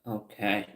Okay.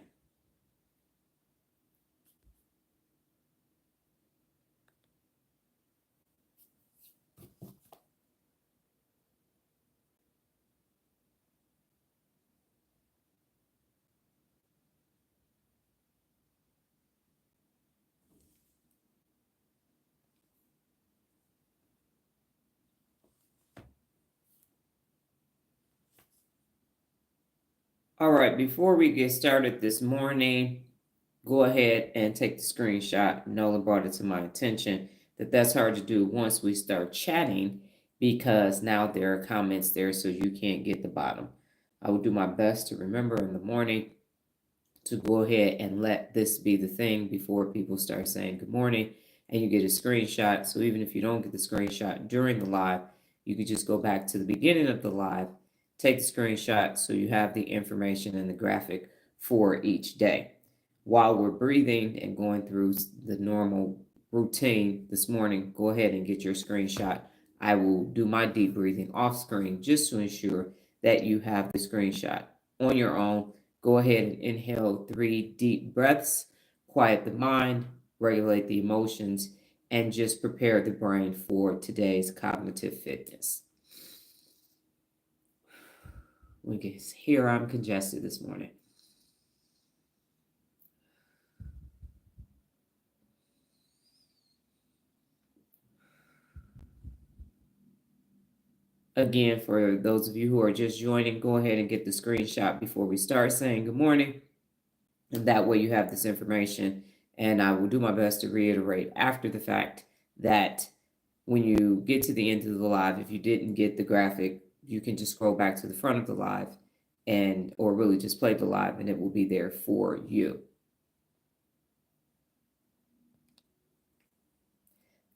All right, before we get started this morning, go ahead and take the screenshot. Nolan brought it to my attention that that's hard to do once we start chatting because now there are comments there, so you can't get the bottom. I will do my best to remember in the morning to go ahead and let this be the thing before people start saying good morning and you get a screenshot. So even if you don't get the screenshot during the live, you could just go back to the beginning of the live, take the screenshot so you have the information and the graphic for each day. While we're breathing and going through the normal routine this morning, go ahead and get your screenshot. I will do my deep breathing off screen just to ensure that you have the screenshot on your own. Go ahead and inhale 3 deep breaths, quiet the mind, regulate the emotions, and just prepare the brain for today's cognitive fitness. We can hear I'm congested this morning. Again, for those of you who are just joining, go ahead and get the screenshot before we start saying good morning. And that way you have this information. And I will do my best to reiterate after the fact that when you get to the end of the live, if you didn't get the graphic, you can just scroll back to the front of the live and or really just play the live and it will be there for you.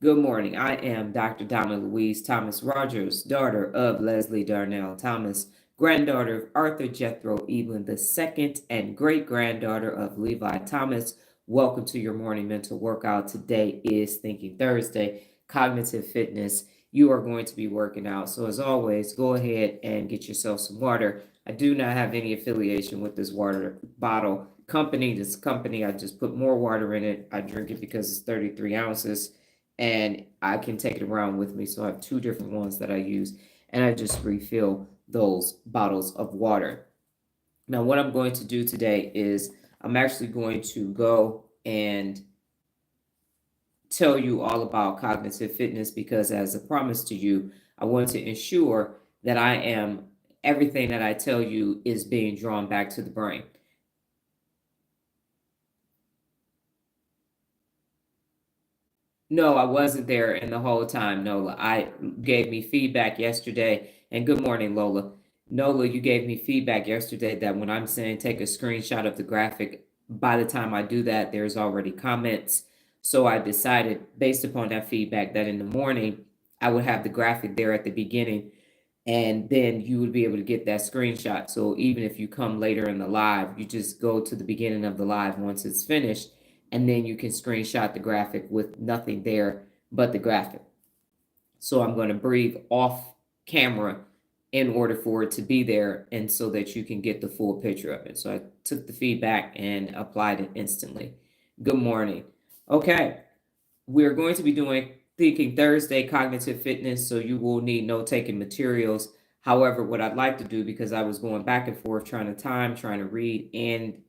Good morning. I am Dr. Donna Louise Thomas-Rodgers, daughter of Leslie Darnell Thomas, granddaughter of Arthur Jethro Evelyn II, and great-granddaughter of Levi Thomas. Welcome to your morning mental workout. Today is Thinking Thursday, Cognitive Fitness. You are going to be working out. So as always, go ahead and get yourself some water. I do not have any affiliation with this water bottle company. This company, I just put more water in it. I drink it because it's 33 ounces. And I can take it around with me. So I have 2 different ones that I use, and I just refill those bottles of water. Now, what I'm going to do today is I'm actually going to go and tell you all about cognitive fitness because, as a promise to you, I want to ensure that everything that I tell you is being drawn back to the brain. No, I wasn't there in the whole time, Nola. I gave me feedback yesterday, and good morning, Lola. Nola, you gave me feedback yesterday that when I'm saying take a screenshot of the graphic, by the time I do that, there's already comments. So I decided, based upon that feedback, that in the morning I would have the graphic there at the beginning, and then you would be able to get that screenshot. So even if you come later in the live, you just go to the beginning of the live once it's finished, and then you can screenshot the graphic with nothing there but the graphic. So I'm going to breathe off camera in order for it to be there and so that you can get the full picture of it. So I took the feedback and applied it instantly. Good morning. Okay, we're going to be doing Thinking Thursday Cognitive Fitness, so you will need note-taking materials. However, what I'd like to do, because I was going back and forth trying to read and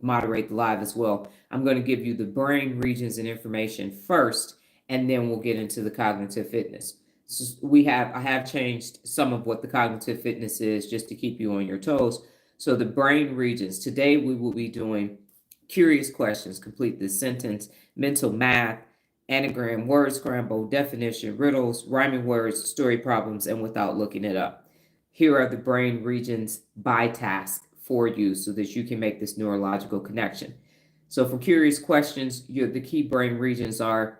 moderate the live as well, I'm going to give you the brain regions and information first, and then we'll get into the cognitive fitness. So I have changed some of what the cognitive fitness is just to keep you on your toes. So the brain regions, today we will be doing curious questions, complete this sentence, mental math, anagram, word scramble, definition, riddles, rhyming words, story problems, and without looking it up. Here are the brain regions by task for you so that you can make this neurological connection. So for curious questions, the key brain regions are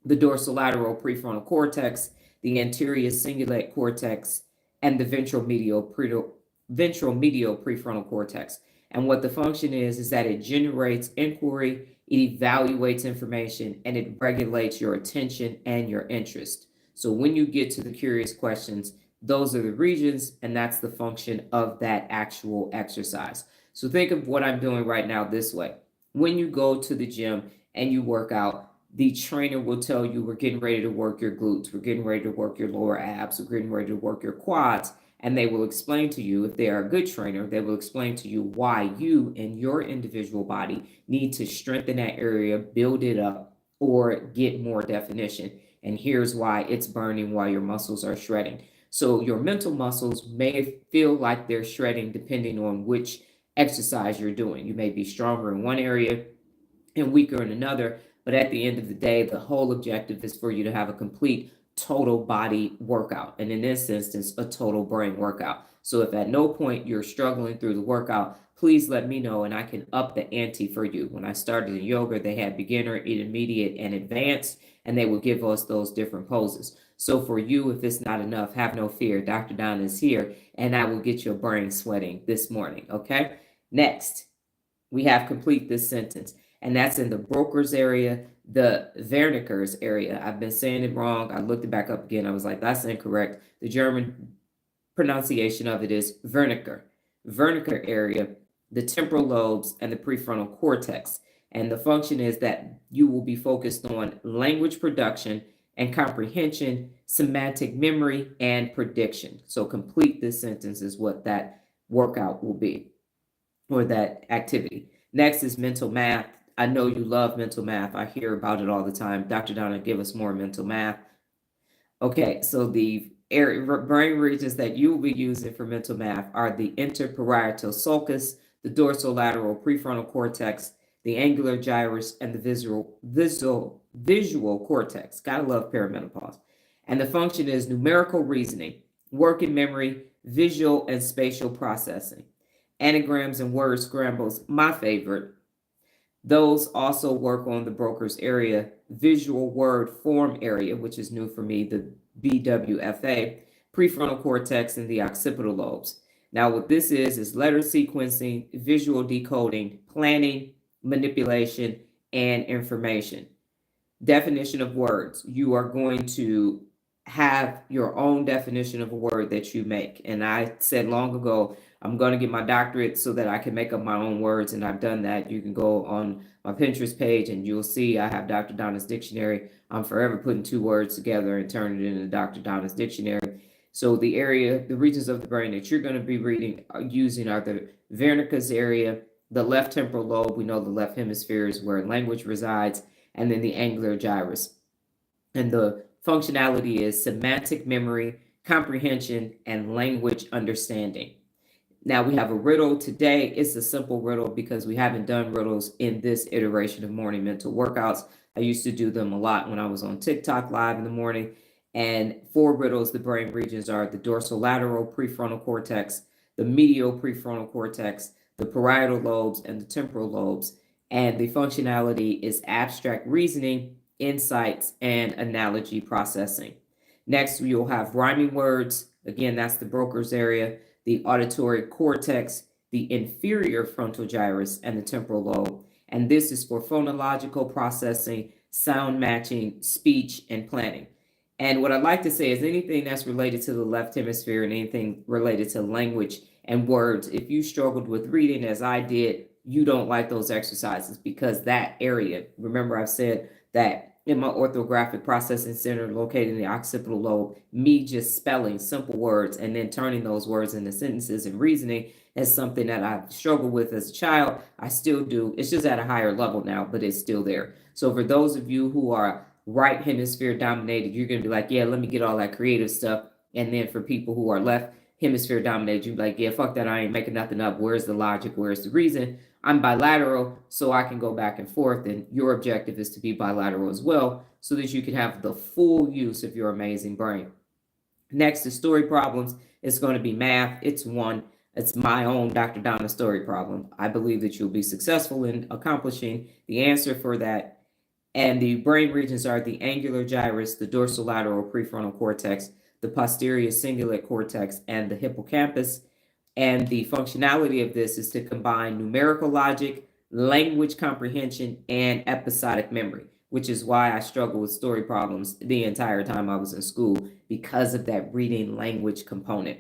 the dorsolateral prefrontal cortex, the anterior cingulate cortex, and the ventral medial prefrontal cortex. And what the function is that it generates inquiry, it evaluates information, and it regulates your attention and your interest. So when you get to the curious questions, those are the regions, and that's the function of that actual exercise. So think of what I'm doing right now this way. When you go to the gym and you work out, the trainer will tell you we're getting ready to work your glutes, we're getting ready to work your lower abs, we're getting ready to work your quads. And they will explain to you, if they are a good trainer, they will explain to you why you and your individual body need to strengthen that area, build it up, or get more definition. And here's why it's burning while your muscles are shredding. So your mental muscles may feel like they're shredding depending on which exercise you're doing. You may be stronger in one area and weaker in another. But at the end of the day, the whole objective is for you to have a complete total body workout. And in this instance, a total brain workout. So if at no point you're struggling through the workout, please let me know and I can up the ante for you. When I started in yoga, they had beginner, intermediate, and advanced, and they would give us those different poses. So for you, if it's not enough, have no fear. Dr. Donna is here and I will get your brain sweating this morning. Okay. Next, we have complete this sentence, and that's in the Broca's area, the Wernicker's area. I've been saying it wrong. I looked it back up again. I was like, that's incorrect. The German pronunciation of it is Wernicker. Wernicker area, the temporal lobes, and the prefrontal cortex. And the function is that you will be focused on language production and comprehension, semantic memory, and prediction. So complete this sentence is what that workout will be, or that activity. Next is mental math. I know you love mental math. I hear about it all the time. Dr. Donna, give us more mental math. Okay, so the brain regions that you will be using for mental math are the interparietal sulcus, the dorsolateral prefrontal cortex, the angular gyrus, and the visual cortex. Gotta love perimenopause. And the function is numerical reasoning, working memory, visual and spatial processing. Anagrams and word scrambles, my favorite. Those also work on the Broca's area, visual word form area, which is new for me, the BWFA, prefrontal cortex, and the occipital lobes. Now, what this is letter sequencing, visual decoding, planning, manipulation, and information. Definition of words. You are going to have your own definition of a word that you make. And I said long ago, I'm going to get my doctorate so that I can make up my own words. And I've done that. You can go on my Pinterest page and you'll see I have Dr. Donna's dictionary. I'm forever putting two words together and turning it into Dr. Donna's dictionary. So the regions of the brain that you're going to be using are the Wernicke's area, the left temporal lobe. We know the left hemisphere is where language resides, and then the angular gyrus. And the functionality is semantic memory, comprehension, and language understanding. Now we have a riddle today. It's a simple riddle because we haven't done riddles in this iteration of morning mental workouts. I used to do them a lot when I was on TikTok live in the morning. And for riddles, the brain regions are the dorsolateral prefrontal cortex, the medial prefrontal cortex, the parietal lobes, and the temporal lobes. And the functionality is abstract reasoning, insights, and analogy processing. Next, you'll have rhyming words. Again, that's the Broca's area, the auditory cortex, the inferior frontal gyrus, and the temporal lobe. And this is for phonological processing, sound matching, speech, and planning. And what I'd like to say is anything that's related to the left hemisphere and anything related to language and words, if you struggled with reading as I did, you don't like those exercises because that area, remember I've said that in my orthographic processing center located in the occipital lobe, me just spelling simple words and then turning those words into sentences and reasoning is something that I've struggled with as a child. I still do. It's just at a higher level now, but it's still there. So for those of you who are right hemisphere dominated, you're going to be like, yeah, let me get all that creative stuff. And then for people who are left hemisphere dominated, you're like, yeah, fuck that. I ain't making nothing up. Where's the logic? Where's the reason? I'm bilateral, so I can go back and forth. And your objective is to be bilateral as well, so that you can have the full use of your amazing brain. Next is story problems. It's going to be math. It's my own Dr. Donna story problem. I believe that you'll be successful in accomplishing the answer for that. And the brain regions are the angular gyrus, the dorsolateral prefrontal cortex, the posterior cingulate cortex, and the hippocampus. And the functionality of this is to combine numerical logic, language comprehension, and episodic memory, which is why I struggled with story problems the entire time I was in school because of that reading language component.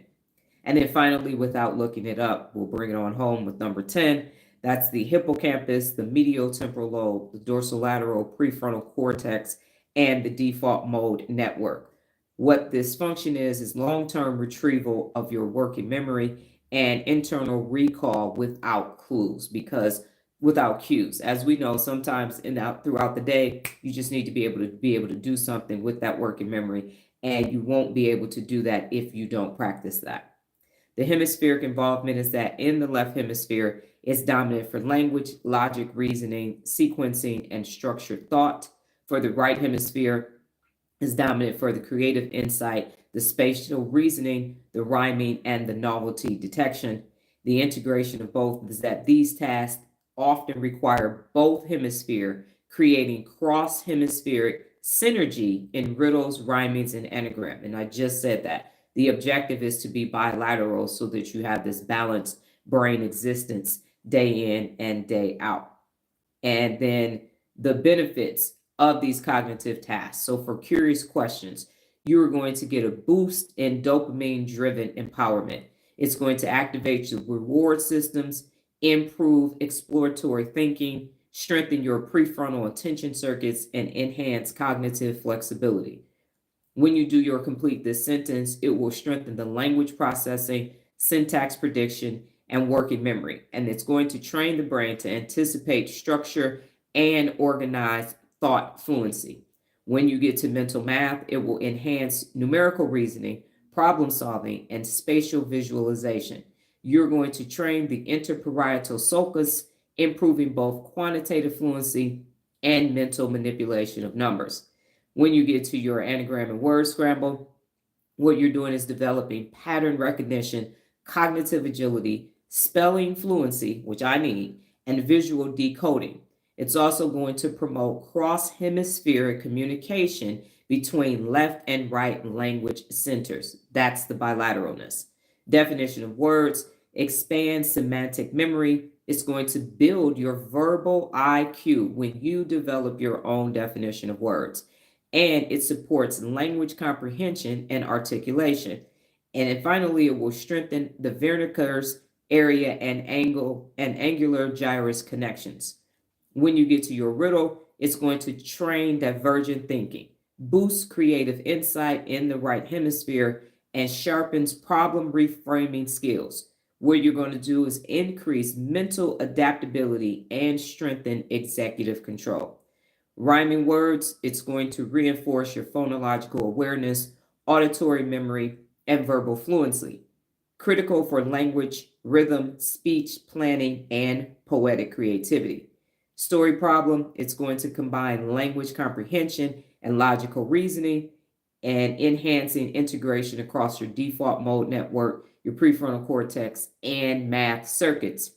And then finally, without looking it up, we'll bring it on home with number 10. That's the hippocampus, the medial temporal lobe, the dorsolateral prefrontal cortex, and the default mode network. What this function is long-term retrieval of your working memory and internal recall without clues, because without cues, as we know, sometimes throughout the day, you just need to be able to do something with that working memory, and you won't be able to do that if you don't practice that. The hemispheric involvement is that in the left hemisphere, it's dominant for language, logic, reasoning, sequencing, and structured thought. For the right hemisphere, is dominant for the creative insight, the spatial reasoning, the rhyming, and the novelty detection. The integration of both is that these tasks often require both hemisphere, creating cross-hemispheric synergy in riddles, rhymings, and anagram. And I just said that. The objective is to be bilateral so that you have this balanced brain existence day in and day out. And then the benefits of these cognitive tasks. So for curious questions, you are going to get a boost in dopamine-driven empowerment. It's going to activate your reward systems, improve exploratory thinking, strengthen your prefrontal attention circuits, and enhance cognitive flexibility. When you do your complete this sentence, it will strengthen the language processing, syntax prediction, and working memory. And it's going to train the brain to anticipate structure and organize thought fluency. When you get to mental math, it will enhance numerical reasoning, problem solving, and spatial visualization. You're going to train the interparietal sulcus, improving both quantitative fluency and mental manipulation of numbers. When you get to your anagram and word scramble, what you're doing is developing pattern recognition, cognitive agility, spelling fluency, which I need, and visual decoding. It's also going to promote cross-hemispheric communication between left and right language centers. That's the bilateralness. Definition of words: expand semantic memory. It's going to build your verbal IQ when you develop your own definition of words. And it supports language comprehension and articulation. And then finally, it will strengthen the Wernicke's area and angular gyrus connections. When you get to your riddle, it's going to train divergent thinking, boosts creative insight in the right hemisphere, and sharpens problem reframing skills. What you're going to do is increase mental adaptability and strengthen executive control. Rhyming words, it's going to reinforce your phonological awareness, auditory memory, and verbal fluency. Critical for language, rhythm, speech, planning, and poetic creativity. Story problem, it's going to combine language comprehension and logical reasoning, and enhancing integration across your default mode network, your prefrontal cortex, and math circuits,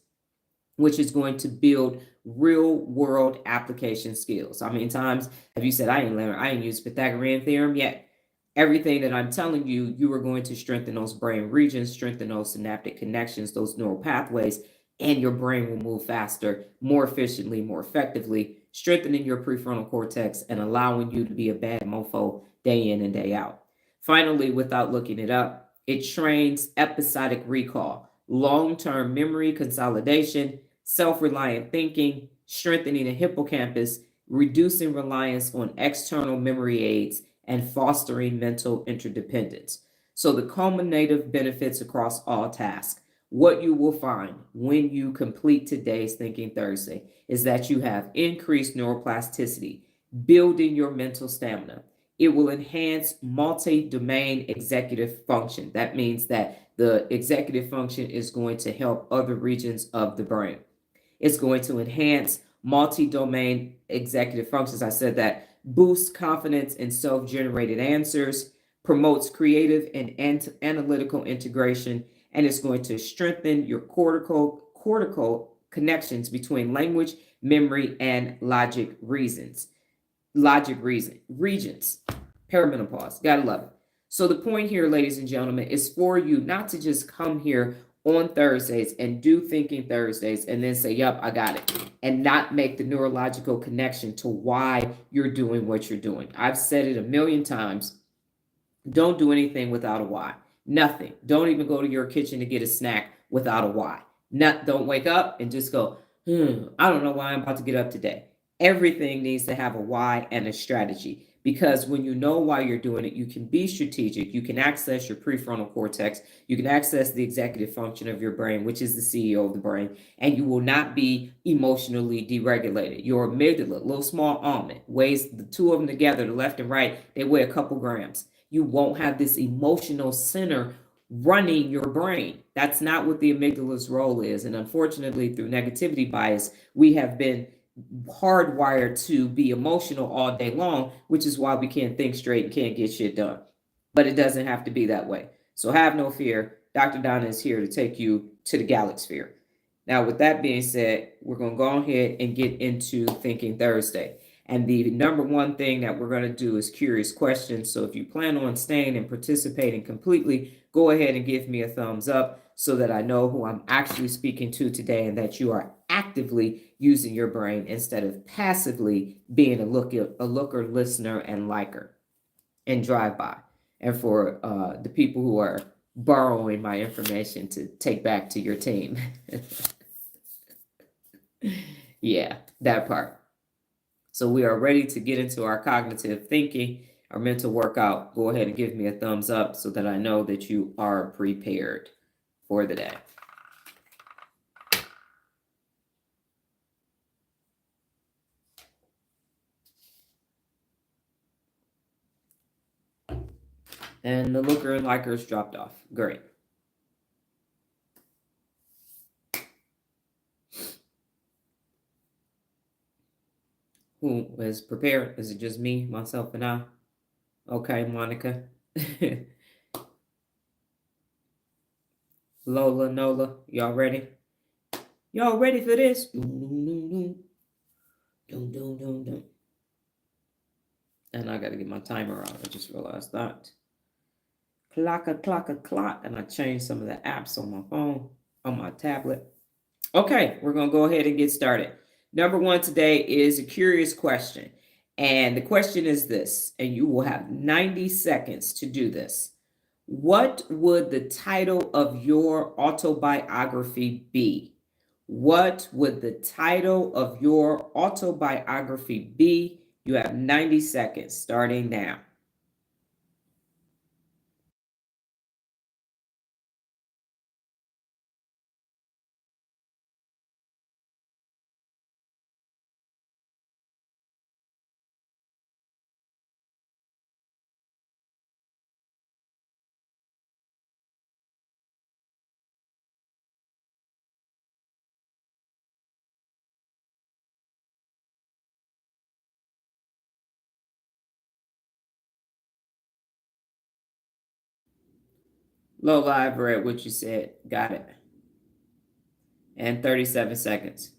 which is going to build real world application skills. How many times have you said, I ain't used Pythagorean theorem yet? Everything that I'm telling you, you are going to strengthen those brain regions, strengthen those synaptic connections, those neural pathways, and your brain will move faster, more efficiently, more effectively, strengthening your prefrontal cortex and allowing you to be a bad mofo day in and day out. Finally, without looking it up, it trains episodic recall, long-term memory consolidation, self-reliant thinking, strengthening the hippocampus, reducing reliance on external memory aids, and fostering mental interdependence. So the culminative benefits across all tasks. What you will find when you complete today's Thinking Thursday is that you have increased neuroplasticity, building your mental stamina. It will enhance multi-domain executive function. That means that the executive function is going to help other regions of the brain. It's going to enhance multi-domain executive functions. I said that boosts confidence in self-generated answers, promotes creative and analytical integration, and it's going to strengthen your cortical connections between language, memory, and regions. Perimenopause. Gotta love it. So the point here, ladies and gentlemen, is for you not to just come here on Thursdays and do Thinking Thursdays and then say, yep, I got it, and not make the neurological connection to why you're doing what you're doing. I've said it a million times. Don't do anything without a why. Nothing. Don't even go to your kitchen to get a snack without a why. Don't wake up and just go, I don't know why I'm about to get up today. Everything needs to have a why and a strategy, because when you know why you're doing it, you can be strategic. You can access your prefrontal cortex. You can access the executive function of your brain, which is the CEO of the brain, and you will not be emotionally deregulated. Your amygdala, little small almond, weighs the two of them together, the left and right, they weigh a couple grams. You won't have this emotional center running your brain. That's not what the amygdala's role is. And unfortunately, through negativity bias, we have been hardwired to be emotional all day long, which is why we can't think straight and can't get shit done. But it doesn't have to be that way. So have no fear. Dr. Donna is here to take you to the galaxy. Now, with that being said, we're going to go ahead and get into Thinking Thursday. And the number one thing that we're going to do is curious questions. So if you plan on staying and participating completely, go ahead and give me a thumbs up so that I know who I'm actually speaking to today and that you are actively using your brain instead of passively being a looker, listener, and liker and drive by. And for the people who are borrowing my information to take back to your team. Yeah, that part. So we are ready to get into our cognitive thinking, our mental workout. Go ahead and give me a thumbs up so that I know that you are prepared for the day. And the looker and likers dropped off. Great. Who is prepared? Is it just me, myself, and I? Okay, Monica. Lola, Nola, y'all ready? Y'all ready for this? And I gotta get my timer on. I just realized that. Clock, and I changed some of the apps on my phone, on my tablet. Okay, we're gonna go ahead and get started. Number one today is a curious question. And the question is this, and you will have 90 seconds to do this. What would the title of your autobiography be? What would the title of your autobiography be? You have 90 seconds starting now. Lola, I've read what you said. Got it. And 37 seconds.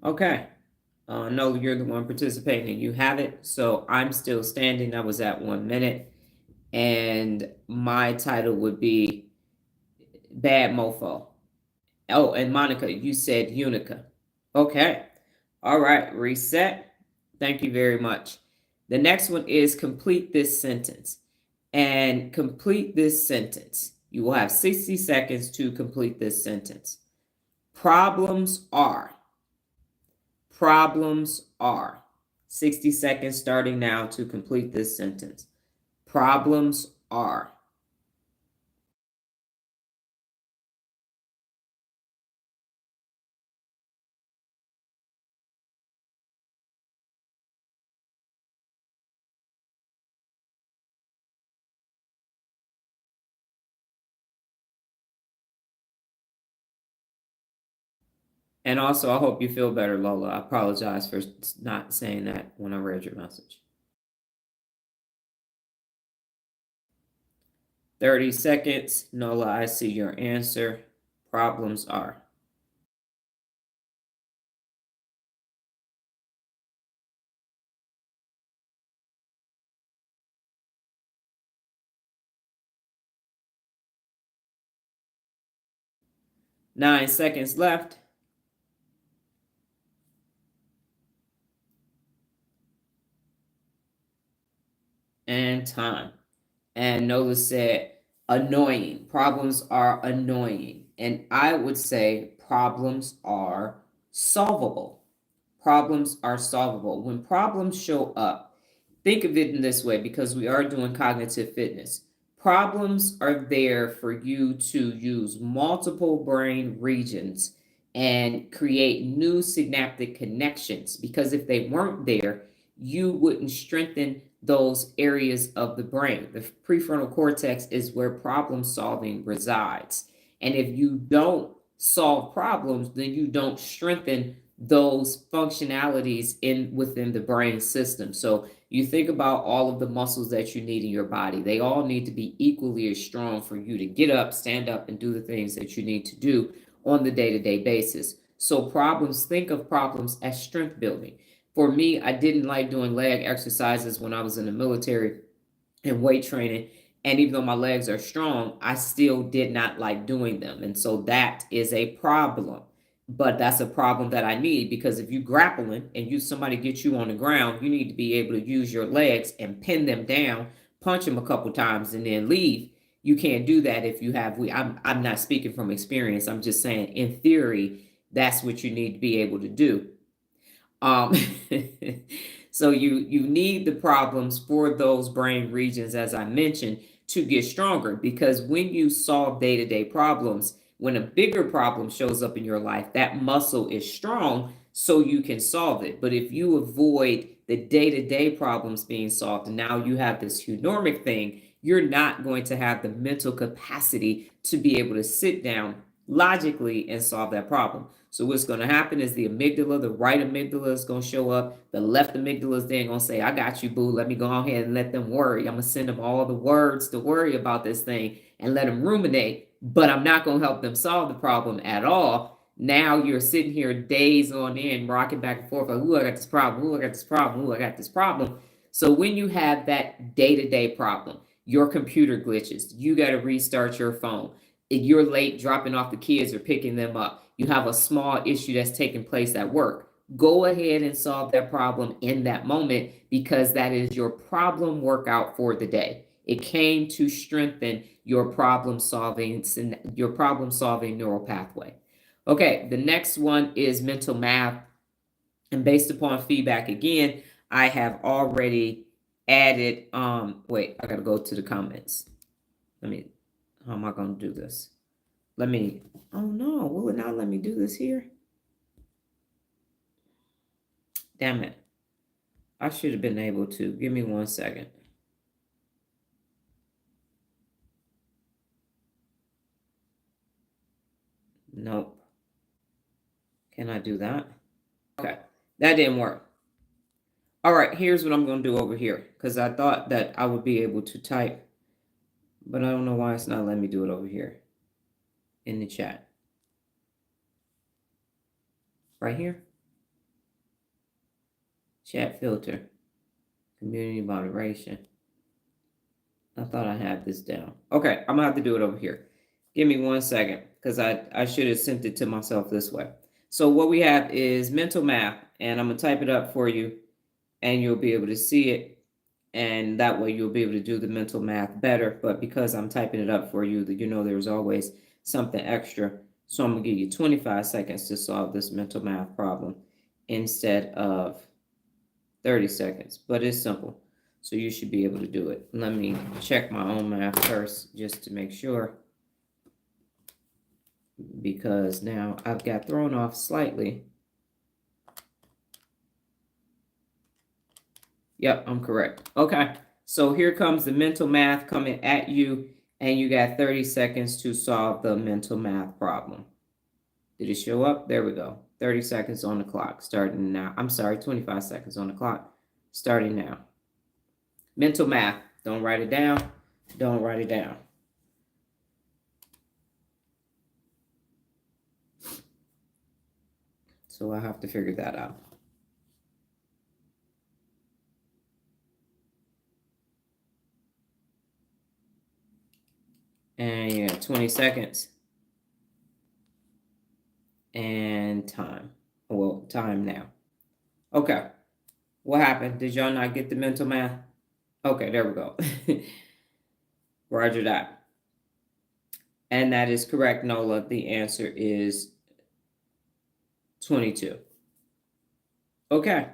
Okay. No, you're the one participating and you have it. So I'm still standing. I was at 1 minute. And my title would be Bad Mofo. Oh, and Monica, you said Unica. Okay. All right. Reset. Thank you very much. The next one is complete this sentence. And complete this sentence. You will have 60 seconds to complete this sentence. Problems are. Problems are. 60 seconds starting now to complete this sentence. Problems are. And also, I hope you feel better, Lola. I apologize for not saying that when I read your message. 30 seconds. Nola, I see your answer. Problems are. 9 seconds left. And time. And Nola said, annoying. Problems are annoying. And I would say problems are solvable. Problems are solvable. When problems show up, think of it in this way because we are doing cognitive fitness. Problems are there for you to use multiple brain regions and create new synaptic connections. Because if they weren't there, you wouldn't strengthen those areas of the brain. The prefrontal cortex is where problem solving resides. And if you don't solve problems, then you don't strengthen those functionalities in within the brain system. So you think about all of the muscles that you need in your body. They all need to be equally as strong for you to get up, stand up, and do the things that you need to do on the day-to-day basis. So problems, think of problems as strength building. For me, I didn't like doing leg exercises when I was in the military and weight training. And even though my legs are strong, I still did not like doing them. And so that is a problem. But that's a problem that I need because if you grappling and somebody gets you on the ground, you need to be able to use your legs and pin them down, punch them a couple times, and then leave. You can't do that if you have I'm not speaking from experience. I'm just saying in theory, that's what you need to be able to do. Um, so you need the problems for those brain regions, as I mentioned, to get stronger. Because when you solve day-to-day problems, when a bigger problem shows up in your life, that muscle is strong so you can solve it. But if you avoid the day-to-day problems being solved, and now you have this eunormic thing, you're not going to have the mental capacity to be able to sit down logically and solve that problem. So what's going to happen is the amygdala, the right amygdala is going to show up. The left amygdala is then going to say, I got you, boo. Let me go ahead and let them worry. I'm going to send them all the words to worry about this thing and let them ruminate. But I'm not going to help them solve the problem at all. Now you're sitting here days on end, rocking back and forth. Like, ooh, I got this problem. Ooh, I got this problem. Ooh, I got this problem. So when you have that day-to-day problem, your computer glitches, you got to restart your phone. You're late dropping off the kids or picking them up. You have a small issue that's taking place at work. Go ahead and solve that problem in that moment because that is your problem workout for the day. It came to strengthen your problem solving neural pathway. Okay, the next one is mental math. And based upon feedback again, I have already added wait, I got to go to the comments. How am I going to do this? Oh no, will it not let me do this here? Damn it. I should have been able to. Give me 1 second. Nope. Can I do that? Okay, that didn't work. All right, here's what I'm going to do over here because I thought that I would be able to type, but I don't know why it's not letting me do it over here in the chat. Right here. Chat filter. Community moderation. I thought I had this down. Okay, I'm going to have to do it over here. Give me 1 second because I should have sent it to myself this way. So what we have is mental math, and I'm going to type it up for you, and you'll be able to see it, and that way you'll be able to do the mental math better. But because I'm typing it up for you, there's always something extra. So I'm going to give you 25 seconds to solve this mental math problem instead of 30 seconds, but it's simple. So you should be able to do it. Let me check my own math first just to make sure, because now I've got thrown off slightly. Yep, I'm correct. Okay, so here comes the mental math coming at you, and you got 30 seconds to solve the mental math problem. Did it show up? There we go. 30 seconds on the clock, starting now. I'm sorry, 25 seconds on the clock, starting now. Mental math. Don't write it down. Don't write it down. So I have to figure that out. And you got 20 seconds. and time. Well, time now. Okay. What happened? Did y'all not get the mental math? Okay, there we go. Roger that. And that is correct, Nola. The answer is 22. Okay.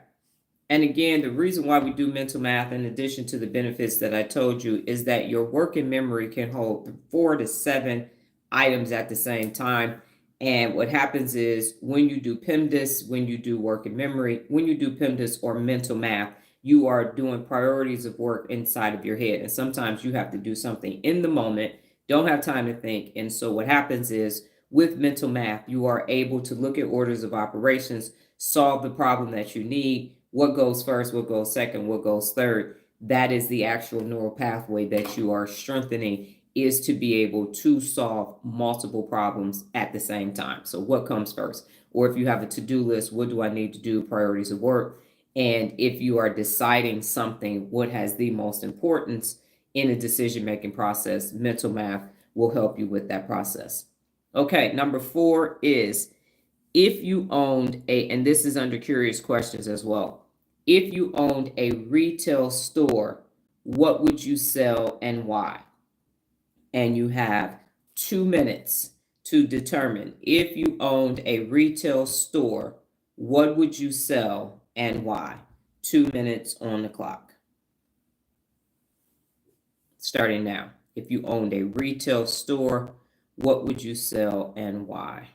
And again, the reason why we do mental math, in addition to the benefits that I told you, is that your working memory can hold 4 to 7 items at the same time. And what happens is when you do PEMDAS, when you do working memory, when you do PEMDAS or mental math, you are doing priorities of work inside of your head. And sometimes you have to do something in the moment, don't have time to think. And so what happens is with mental math, you are able to look at orders of operations, solve the problem that you need. What goes first, what goes second, what goes third. That is the actual neural pathway that you are strengthening, is to be able to solve multiple problems at the same time. So what comes first? Or if you have a to-do list, what do I need to do? Priorities of work. And if you are deciding something, what has the most importance in a decision-making process, mental math will help you with that process. Okay, number 4 is, if you owned and this is under curious questions as well. If you owned a retail store, what would you sell and why? And you have 2 minutes to determine. If you owned a retail store, what would you sell and why? 2 minutes on the clock. Starting now. If you owned a retail store, what would you sell and why?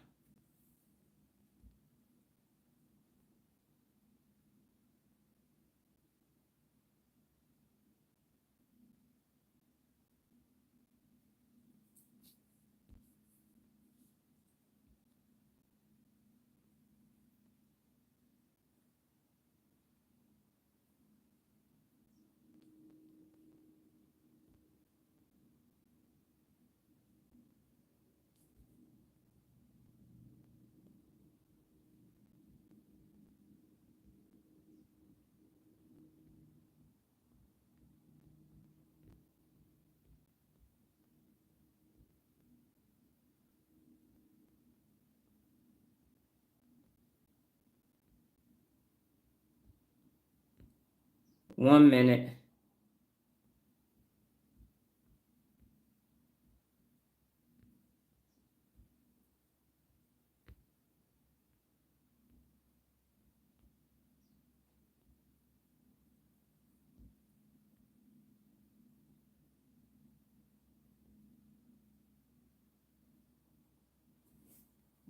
One minute.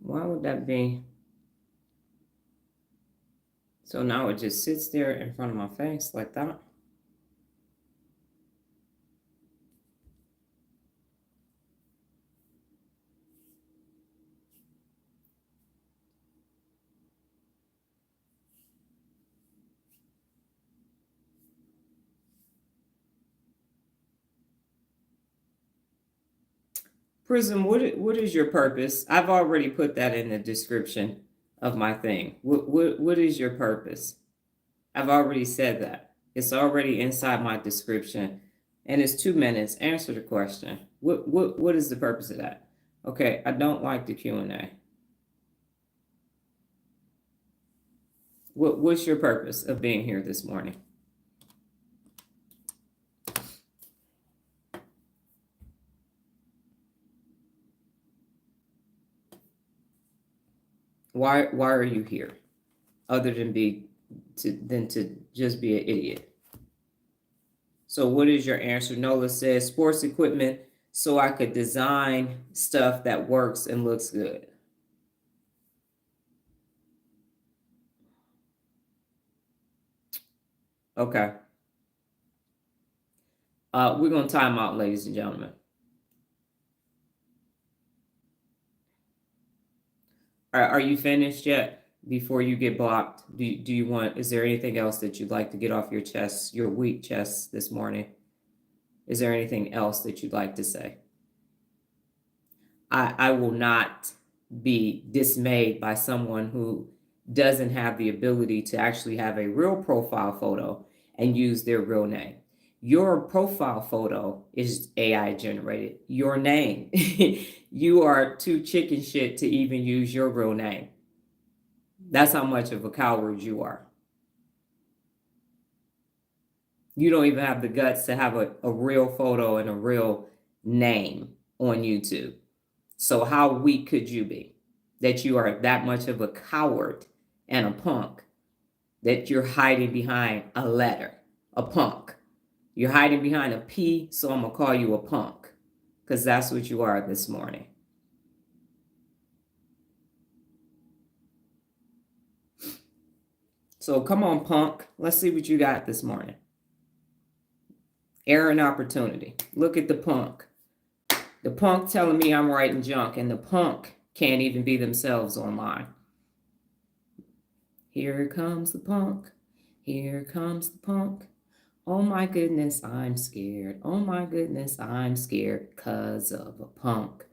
Why would that be? So now it just sits there in front of my face like that. Prism, what is your purpose? I've already put that in the description of my thing. What is your purpose? I've already said that. It's already inside my description, and it's 2 minutes. Answer the question. What is the purpose of that? Okay, I don't like the Q&A. What's your purpose of being here this morning? Why are you here? Other than to just be an idiot. So what is your answer? Nola says sports equipment, so I could design stuff that works and looks good. Okay. We're gonna time out, ladies and gentlemen. Are you finished yet? Before you get blocked, do you want? Is there anything else that you'd like to get off your chest, your weak chest this morning? Is there anything else that you'd like to say? I will not be dismayed by someone who doesn't have the ability to actually have a real profile photo and use their real name. Your profile photo is AI generated. Your name. You are too chicken shit to even use your real name. That's how much of a coward you are. You don't even have the guts to have a real photo and a real name on YouTube. So how weak could you be that you are that much of a coward and a punk that you're hiding behind a letter, a punk? You're hiding behind a P, so I'm going to call you a punk because that's what you are this morning. So come on, punk. Let's see what you got this morning. Error and opportunity. Look at the punk. The punk telling me I'm writing junk, and the punk can't even be themselves online. Here comes the punk. Here comes the punk. Oh my goodness, I'm scared. Oh my goodness, I'm scared. 'Cause of a punk.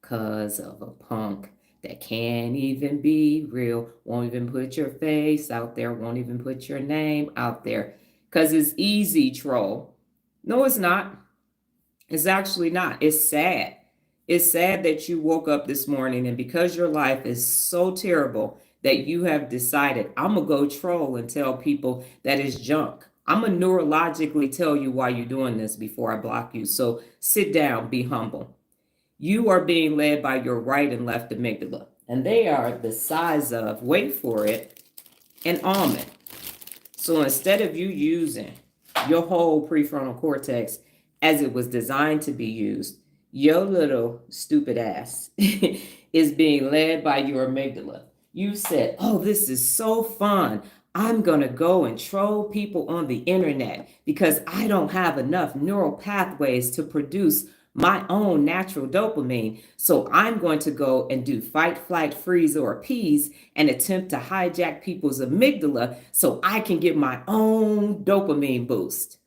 'Cause of a punk that can't even be real. Won't even put your face out there. Won't even put your name out there. 'Cause it's easy, troll. No, it's not. It's actually not. It's sad. It's sad that you woke up this morning and because your life is so terrible that you have decided, I'm going to go troll and tell people that it's junk. I'm going to neurologically tell you why you're doing this before I block you. So sit down, be humble. You are being led by your right and left amygdala, and they are the size of, wait for it, an almond. So instead of you using your whole prefrontal cortex as it was designed to be used, your little stupid ass is being led by your amygdala. You said, oh, this is so fun. I'm going to go and troll people on the internet because I don't have enough neural pathways to produce my own natural dopamine. So I'm going to go and do fight, flight, freeze, or appease and attempt to hijack people's amygdala so I can get my own dopamine boost.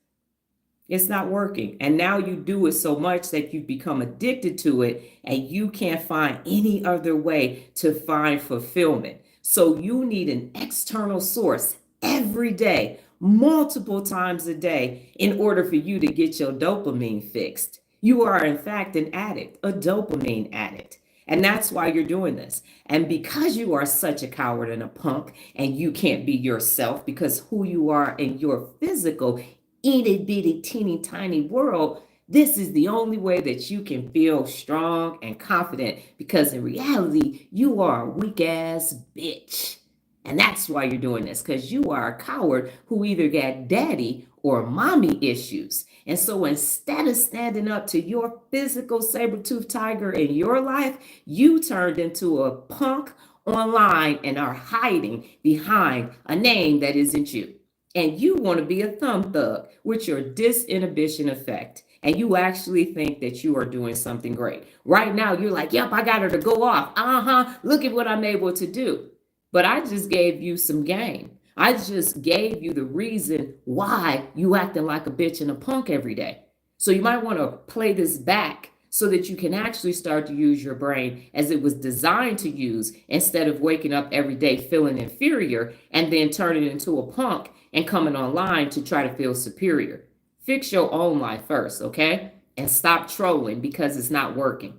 It's not working. And now you do it so much that you've become addicted to it and you can't find any other way to find fulfillment. So you need an external source every day, multiple times a day, in order for you to get your dopamine fixed. You are, in fact, an addict, a dopamine addict. And that's why you're doing this. And because you are such a coward and a punk and you can't be yourself because who you are in your physical itty bitty teeny tiny world, this is the only way that you can feel strong and confident because in reality, you are a weak ass bitch. And that's why you're doing this, because you are a coward who either got daddy or mommy issues. And so instead of standing up to your physical saber-toothed tiger in your life, you turned into a punk online and are hiding behind a name that isn't you. And you want to be a thumb thug with your disinhibition effect. And you actually think that you are doing something great. Right now, you're like, yep, I got her to go off. Look at what I'm able to do. But I just gave you some game. I just gave you the reason why you acting like a bitch and a punk every day. So you might want to play this back so that you can actually start to use your brain as it was designed to use instead of waking up every day feeling inferior and then turning into a punk and coming online to try to feel superior. Fix your own life first, okay? And stop trolling because it's not working.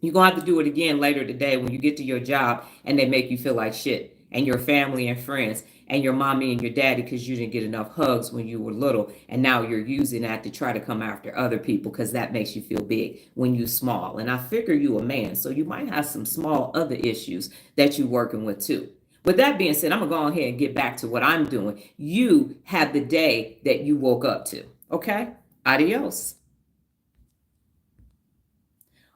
You're going to have to do it again later today when you get to your job and they make you feel like shit, and your family and friends and your mommy and your daddy because you didn't get enough hugs when you were little, and now you're using that to try to come after other people because that makes you feel big when you're small. And I figure you a man, so you might have some small other issues that you're working with too. With that being said, I'm going to go ahead and get back to what I'm doing. You have the day that you woke up to, okay? Adios.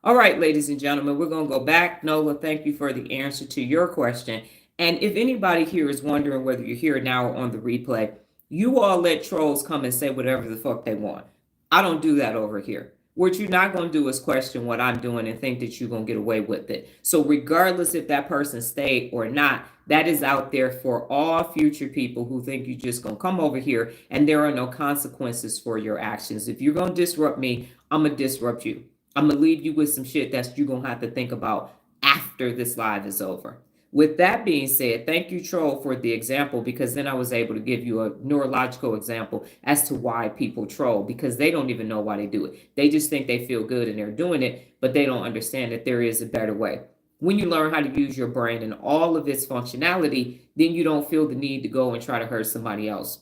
All right, ladies and gentlemen, we're going to go back. Nola, thank you for the answer to your question. And if anybody here is wondering whether you're here now or on the replay, you all let trolls come and say whatever the fuck they want. I don't do that over here. What you're not going to do is question what I'm doing and think that you're going to get away with it. So regardless if that person stayed or not, that is out there for all future people who think you're just going to come over here and there are no consequences for your actions. If you're going to disrupt me, I'm going to disrupt you. I'm going to leave you with some shit that you're going to have to think about after this live is over. With that being said, thank you, Troll, for the example, because then I was able to give you a neurological example as to why people troll, because they don't even know why they do it. They just think they feel good and they're doing it, but they don't understand that there is a better way. When you learn how to use your brain and all of its functionality, then you don't feel the need to go and try to hurt somebody else.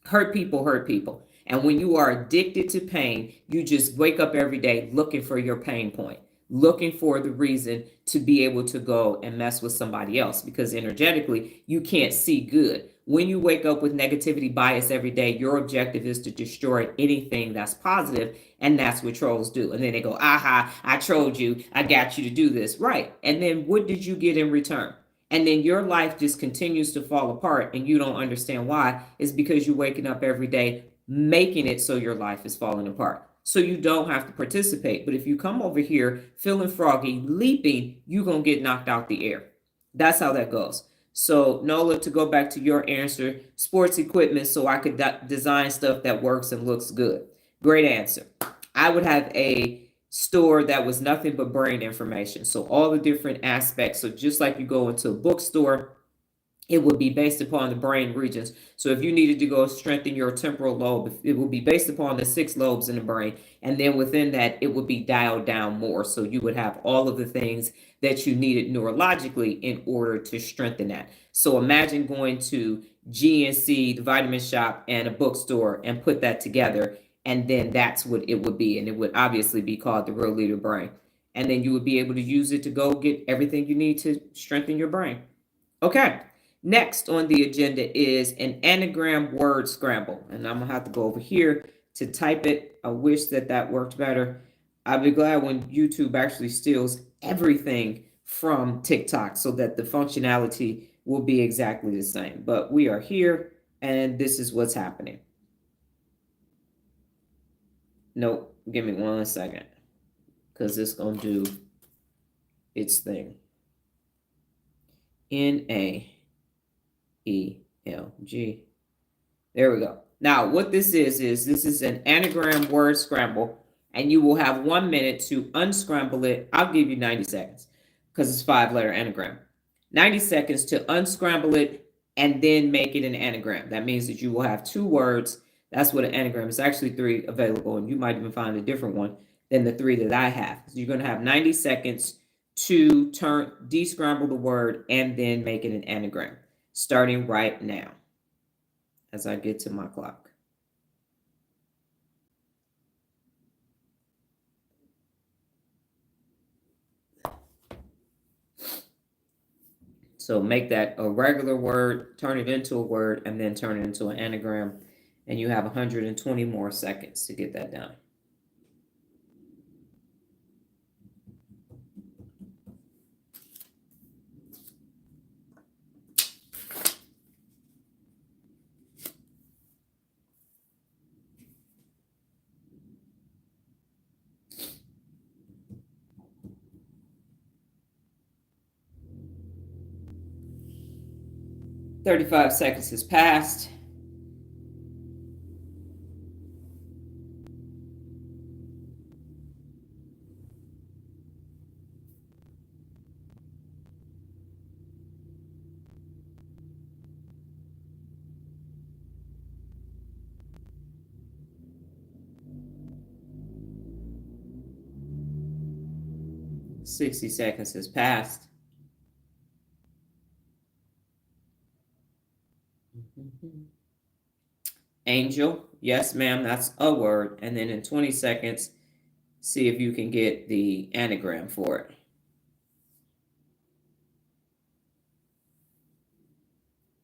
Hurt people hurt people. And when you are addicted to pain, you just wake up every day looking for your pain point, looking for the reason to be able to go and mess with somebody else, because energetically, you can't see good. When you wake up with negativity bias every day, your objective is to destroy anything that's positive, and that's what trolls do. And then they go, aha, I trolled you, I got you to do this. Right. And then what did you get in return? And then your life just continues to fall apart and you don't understand why. It's because you're waking up every day making it so your life is falling apart. So you don't have to participate. But if you come over here feeling froggy, leaping, you're going to get knocked out the air. That's how that goes. So Nola, to go back to your answer, sports equipment so I could design stuff that works and looks good. Great answer. I would have a store that was nothing but brain information. So all the different aspects. So just like you go into a bookstore, it would be based upon the brain regions. So if you needed to go strengthen your temporal lobe, it would be based upon the 6 lobes in the brain. And then within that, it would be dialed down more. So you would have all of the things that you needed neurologically in order to strengthen that. So imagine going to GNC, the vitamin shop, and a bookstore and put that together. And then that's what it would be. And it would obviously be called the Real Leader Brain. And then you would be able to use it to go get everything you need to strengthen your brain. Okay. Next on the agenda is an anagram word scramble. And I'm going to have to go over here to type it. I wish that worked better. I'll be glad when YouTube actually steals everything from TikTok so that the functionality will be exactly the same. But we are here and this is what's happening. Nope, give me 1 second because it's going to do its thing. NAELG. There we go. Now, what this is an anagram word scramble, and you will have 1 minute to unscramble it. I'll give you 90 seconds because it's 5-letter anagram. 90 seconds to unscramble it and then make it an anagram. That means that you will have 2 words. That's what an anagram is. Actually 3 available, and you might even find a different one than the 3 that I have. So you're going to have 90 seconds to descramble the word and then make it an anagram, starting right now as I get to my clock. So make that a regular word, turn it into a word, and then turn it into an anagram. And you have 120 more seconds to get that done. "35 seconds has passed. "60 seconds has passed. Angel, yes, ma'am, that's a word. And then in 20 seconds, see if you can get the anagram for it.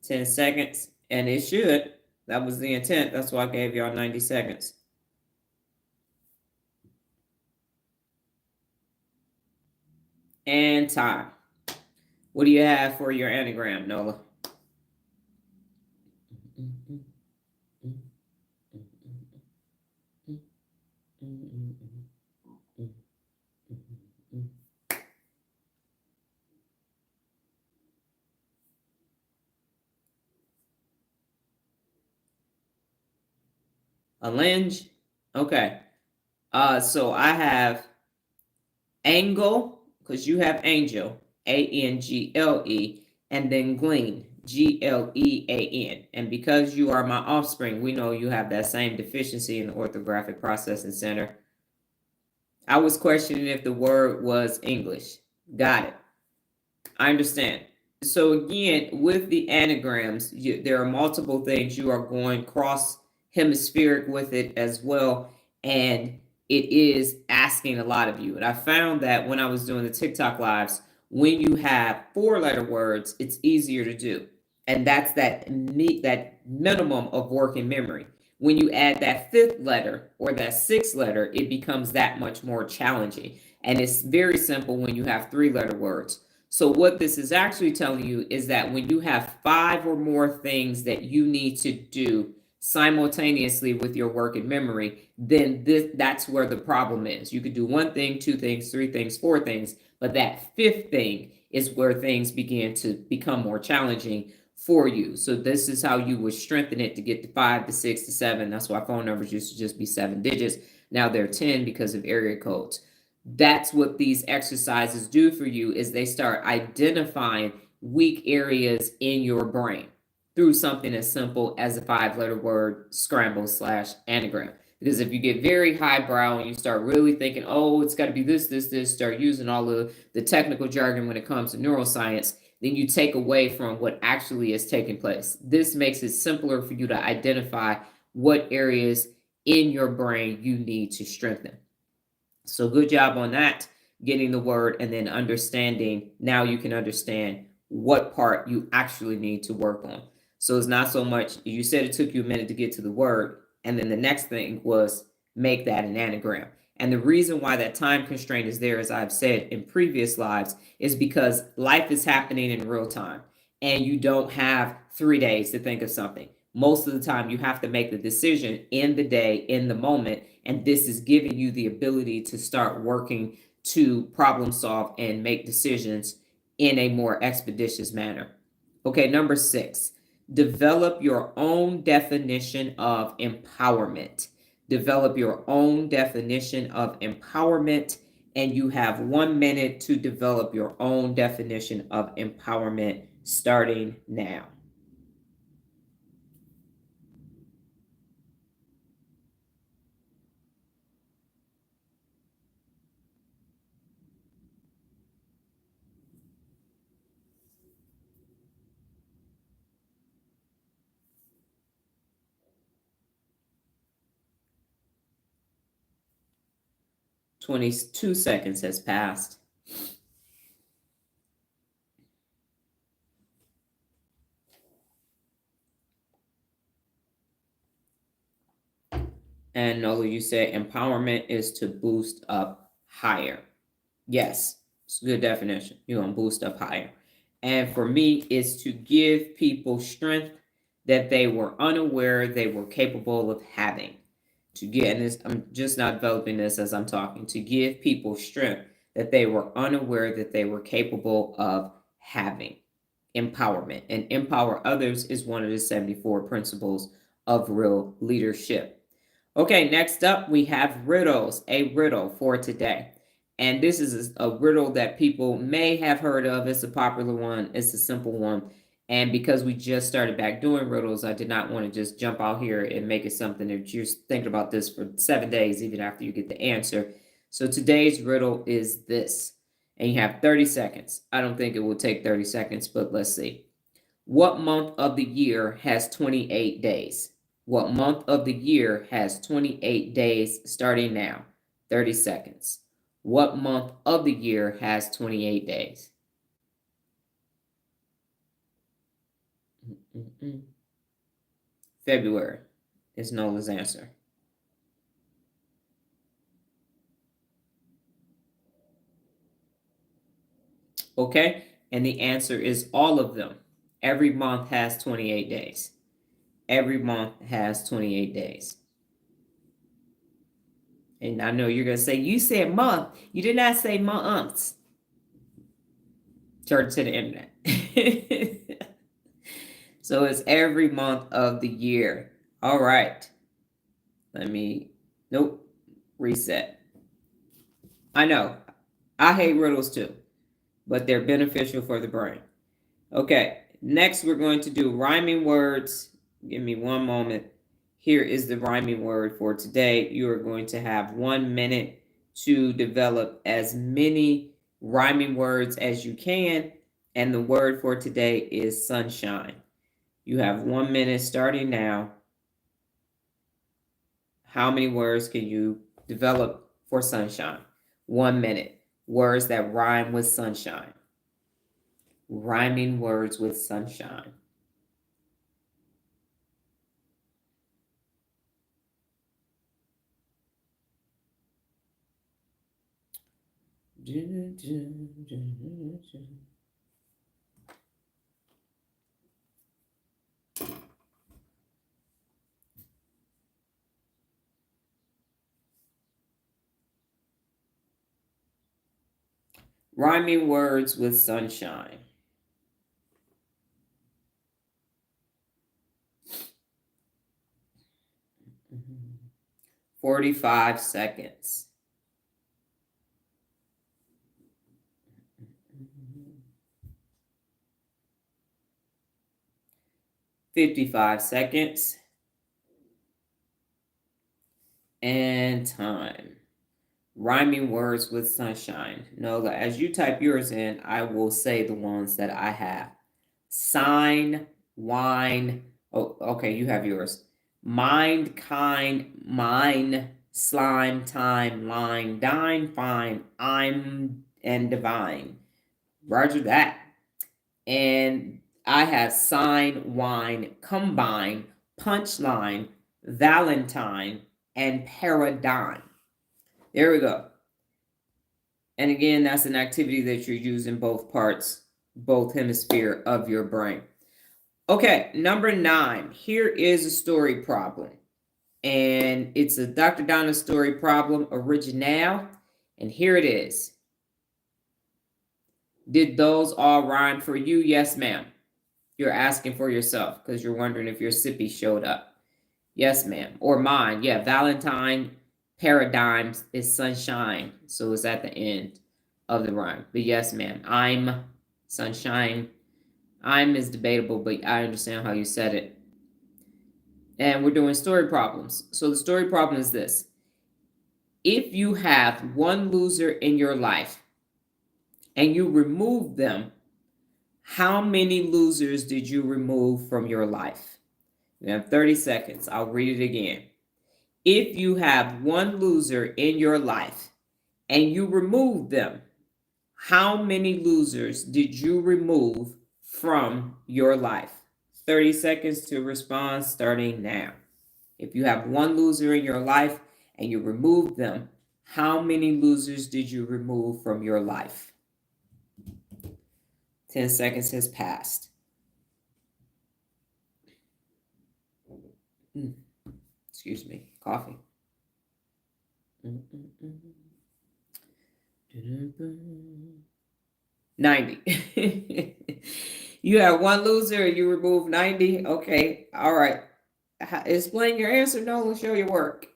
10 seconds, and it should. That was the intent. That's why I gave y'all 90 seconds. And time. What do you have for your anagram, Nola? A lunge? Okay. So I have angle, because you have angel. Angle, and then glean, Glean. And because you are my offspring, we know you have that same deficiency in the orthographic processing center. I was questioning if the word was English. Got it. I understand. So again, with the anagrams, there are multiple things you are going cross hemispheric with it as well, and it is asking a lot of you. And I found that when I was doing the TikTok lives, when you have 4-letter words, it's easier to do, and that's that minimum of working memory. When you add that 5th letter or that 6th letter, it becomes that much more challenging. And it's very simple when you have 3-letter words. So what this is actually telling you is that when you have 5 or more things that you need to do simultaneously with your working memory, then that's where the problem is. You could do 1 thing, 2 things, 3 things, 4 things, but that 5th thing is where things begin to become more challenging for you. So this is how you would strengthen it to get to 5 to 6 to 7. That's why phone numbers used to just be 7 digits. Now they're 10 because of area codes. That's what these exercises do for you, is they start identifying weak areas in your brain through something as simple as a 5-letter word scramble / anagram. Because if you get very highbrow and you start really thinking, oh, it's got to be this, start using all of the technical jargon when it comes to neuroscience, then you take away from what actually is taking place. This makes it simpler for you to identify what areas in your brain you need to strengthen. So good job on that, getting the word and then understanding. Now you can understand what part you actually need to work on. So it's not so much, you said it took you a minute to get to the word, and then the next thing was make that an anagram. And the reason why that time constraint is there, as I've said in previous lives, is because life is happening in real time and you don't have 3 days to think of something. Most of the time, you have to make the decision in the day, in the moment, and this is giving you the ability to start working to problem solve and make decisions in a more expeditious manner. Okay, number 6, develop your own definition of empowerment. Develop your own definition of empowerment, and you have 1 minute to develop your own definition of empowerment starting now. "22 seconds has passed." And Nola, you said empowerment is to boost up higher. Yes, it's a good definition. You're going to boost up higher. And for me, it's to give people strength that they were unaware they were capable of having. To get, and this, I'm just not developing this as I'm talking, to give people strength that they were unaware that they were capable of having. Empowerment. And empower others is one of the 74 principles of real leadership. Okay, next up we have riddles, a riddle for today. And this is a riddle that people may have heard of. It's a popular one. It's a simple one. And because we just started back doing riddles, I did not want to just jump out here and make it something that you're thinking about this for 7 days, even after you get the answer. So today's riddle is this, and you have 30 seconds. I don't think it will take 30 seconds, but let's see. What month of the year has 28 days? What month of the year has 28 days starting now? 30 seconds. What month of the year has 28 days? February is Nola's answer. Okay, and the answer is all of them. Every month has 28 days. Every month has 28 days. And I know you're going to say, you said month. You did not say months. Turn to the internet. So it's every month of the year. All right. Nope. Reset. I know. I hate riddles too. but they're beneficial for the brain. Okay, next we're going to do rhyming words. Give me one moment. Here is the rhyming word for today. You are going to have 1 minute to develop as many rhyming words as you can. And the word for today is sunshine. You have 1 minute starting now. How many words can you develop for sunshine? 1 minute. Words that rhyme with sunshine. Rhyming words with sunshine. Rhyming words with sunshine. 45 seconds. $55 seconds. And time. Rhyming words with sunshine. Nola, as you type yours in, I will say the ones that I have. Sign, wine. Oh, okay, you have yours. Mind, kind, mine, slime, time, line, dine, fine, I'm, and divine. Roger that. And I have sign, wine, combine, punchline, Valentine, and paradigm. There we go. And again, that's an activity that you're using both parts, both hemisphere of your brain. Okay, number 9. Here is a story problem. And it's a Dr. Donna story problem original. And here it is. Did those all rhyme for you? Yes, ma'am. You're asking for yourself because you're wondering if your sippy showed up. Yes, ma'am. Or mine. Yeah, Valentine, paradigms is sunshine. So it's at the end of the rhyme. But yes, ma'am. I'm sunshine. I'm is debatable, but I understand how you said it. And we're doing story problems. So the story problem is this. If you have one loser in your life and you remove them, how many losers did you remove from your life? You have 30 seconds. I'll read it again. If you have one loser in your life and you remove them, how many losers did you remove from your life? 30 seconds to respond starting now. If you have one loser in your life and you remove them, how many losers did you remove from your life? 10 seconds has passed. Excuse me, coffee. 90. You have one loser and you remove 90. Okay, all right. Explain your answer, Nolan. Show your work.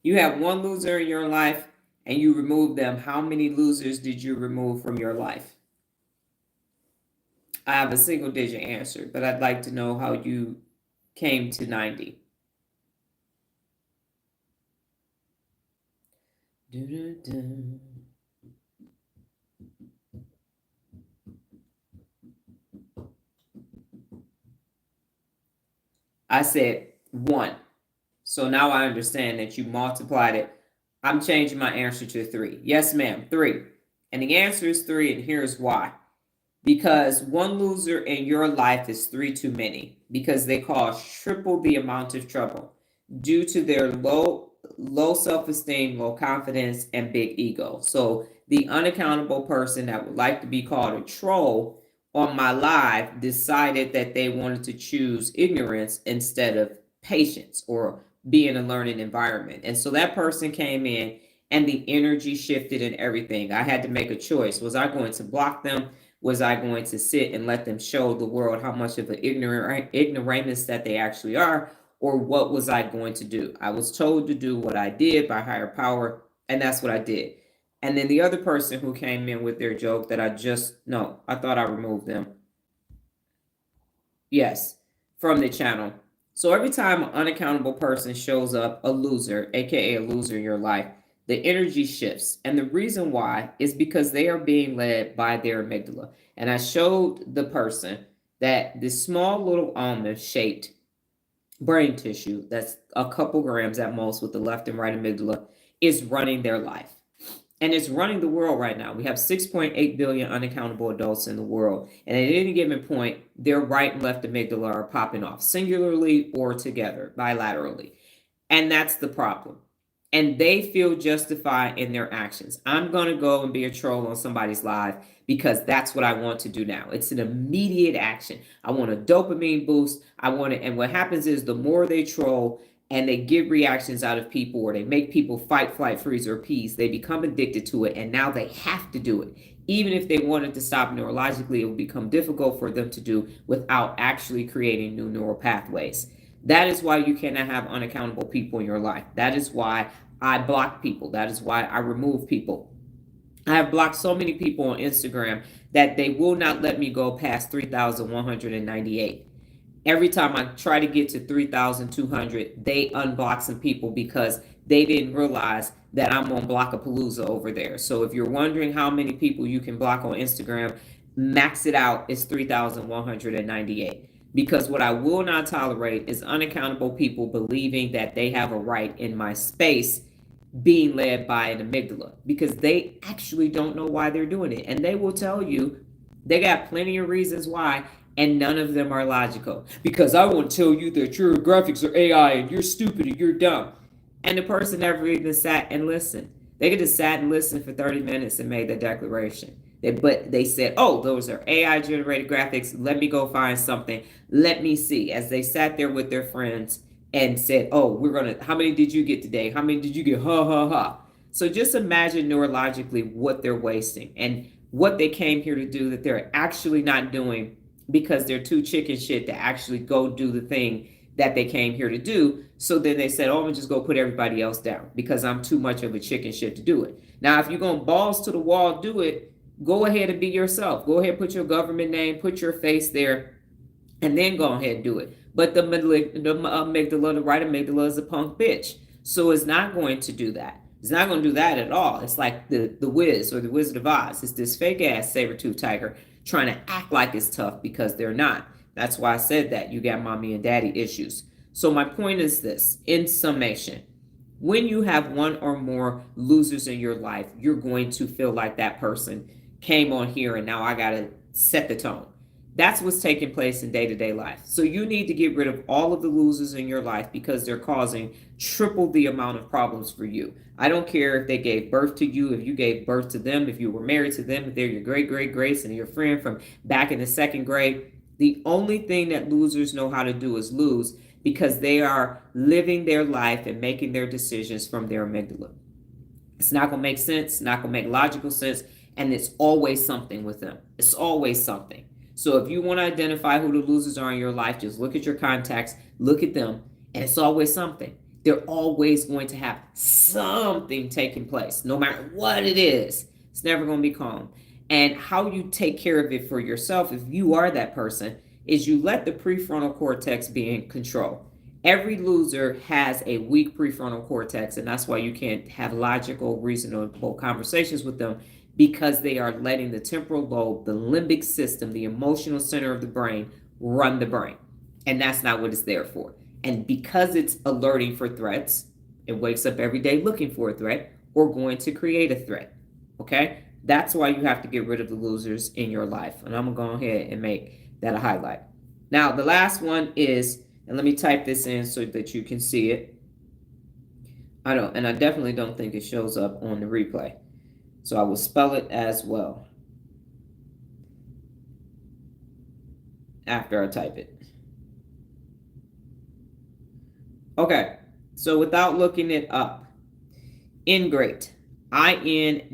You have one loser in your life and you remove them. How many losers did you remove from your life? I have a single digit answer, but I'd like to know how you came to 90. I said 1. So now I understand that you multiplied it. I'm changing my answer to 3. Yes, ma'am, 3. And the answer is 3, and here's why. Because one loser in your life is 3 too many, because they cause triple the amount of trouble due to their low self-esteem, low confidence, and big ego. So the unaccountable person that would like to be called a troll on my live decided that they wanted to choose ignorance instead of patience or be in a learning environment. And so that person came in and the energy shifted and everything. I had to make a choice. Was I going to block them? Was I going to sit and let them show the world how much of an ignoramus that they actually are? Or what was I going to do? I was told to do what I did by higher power, and that's what I did. And then the other person who came in with their joke that I thought I removed them. Yes, from the channel. So every time an unaccountable person shows up, a loser, aka a loser in your life, the energy shifts. And the reason why is because they are being led by their amygdala. And I showed the person that this small little almond shaped brain tissue, that's a couple grams at most with the left and right amygdala, is running their life. And it's running the world right now. We have 6.8 billion unaccountable adults in the world. And at any given point, their right and left amygdala are popping off, singularly or together, bilaterally. And that's the problem. And they feel justified in their actions. I'm going to go and be a troll on somebody's live because that's what I want to do now. It's an immediate action. I want a dopamine boost. And what happens is the more they troll, and they get reactions out of people, or they make people fight, flight, freeze, or appease, they become addicted to it, and now they have to do it. Even if they wanted to stop neurologically, it will become difficult for them to do without actually creating new neural pathways. That is why you cannot have unaccountable people in your life. That is why I block people. That is why I remove people. I have blocked so many people on Instagram that they will not let me go past 3,198. Every time I try to get to 3,200, they unblock some people because they didn't realize that I'm on Blockapalooza over there. So if you're wondering how many people you can block on Instagram, max it out is 3,198. Because what I will not tolerate is unaccountable people believing that they have a right in my space being led by an amygdala, because they actually don't know why they're doing it. And they will tell you they got plenty of reasons why, and none of them are logical. Because I won't tell you that your graphics are AI and you're stupid and you're dumb. And the person never even sat and listened. They could have sat and listened for 30 minutes and made the declaration. But they said, oh, those are AI generated graphics. Let me go find something. Let me see. As they sat there with their friends and said, oh, how many did you get today? How many did you get? Ha, ha, ha. So just imagine neurologically what they're wasting and what they came here to do that they're actually not doing because they're too chicken shit to actually go do the thing that they came here to do. So then they said, oh, I'm gonna just go put everybody else down because I'm too much of a chicken shit to do it. Now, if you're gonna balls to the wall do it, go ahead and be yourself. Go ahead, put your government name, put your face there, and then go ahead and do it. But the amygdala, the right amygdala, is a punk bitch. So it's not going to do that. It's not going to do that at all. It's like the Wiz or the Wizard of Oz. It's this fake ass saber-tooth tiger trying to act like it's tough because they're not. That's why I said that. You got mommy and daddy issues. So my point is this, in summation, when you have one or more losers in your life, you're going to feel like that person came on here and now I got to set the tone. That's what's taking place in day-to-day life. So you need to get rid of all of the losers in your life because they're causing triple the amount of problems for you. I don't care if they gave birth to you, if you gave birth to them, if you were married to them, if they're your great-great-greats and your friend from back in the second grade. The only thing that losers know how to do is lose because they are living their life and making their decisions from their amygdala. It's not going to make sense. It's not going to make logical sense. And it's always something with them. It's always something. So if you want to identify who the losers are in your life, just look at your contacts, look at them, and it's always something. They're always going to have something taking place, no matter what it is. It's never going to be calm. And how you take care of it for yourself, if you are that person, is you let the prefrontal cortex be in control. Every loser has a weak prefrontal cortex, and that's why you can't have logical, reasonable conversations with them, because they are letting the temporal lobe, the limbic system, the emotional center of the brain, run the brain. And that's not what it's there for. And because it's alerting for threats, it wakes up every day looking for a threat or going to create a threat. Okay? That's why you have to get rid of the losers in your life. And I'm going to go ahead and make that a highlight. Now, the last one is, and let me type this in so that you can see it. I definitely don't think it shows up on the replay. So I will spell it as well after I type it. Okay, so without looking it up, ingrate, I-N-G-R-A-T-E.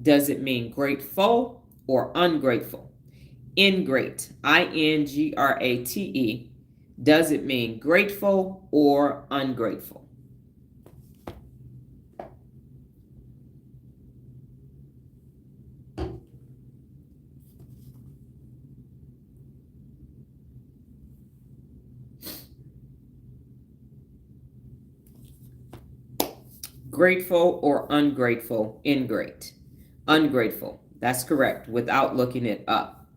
Does it mean grateful or ungrateful? Ingrate, I-N-G-R-A-T-E. Does it mean grateful or ungrateful? Grateful or ungrateful? Ingrate. Ungrateful. That's correct, without looking it up.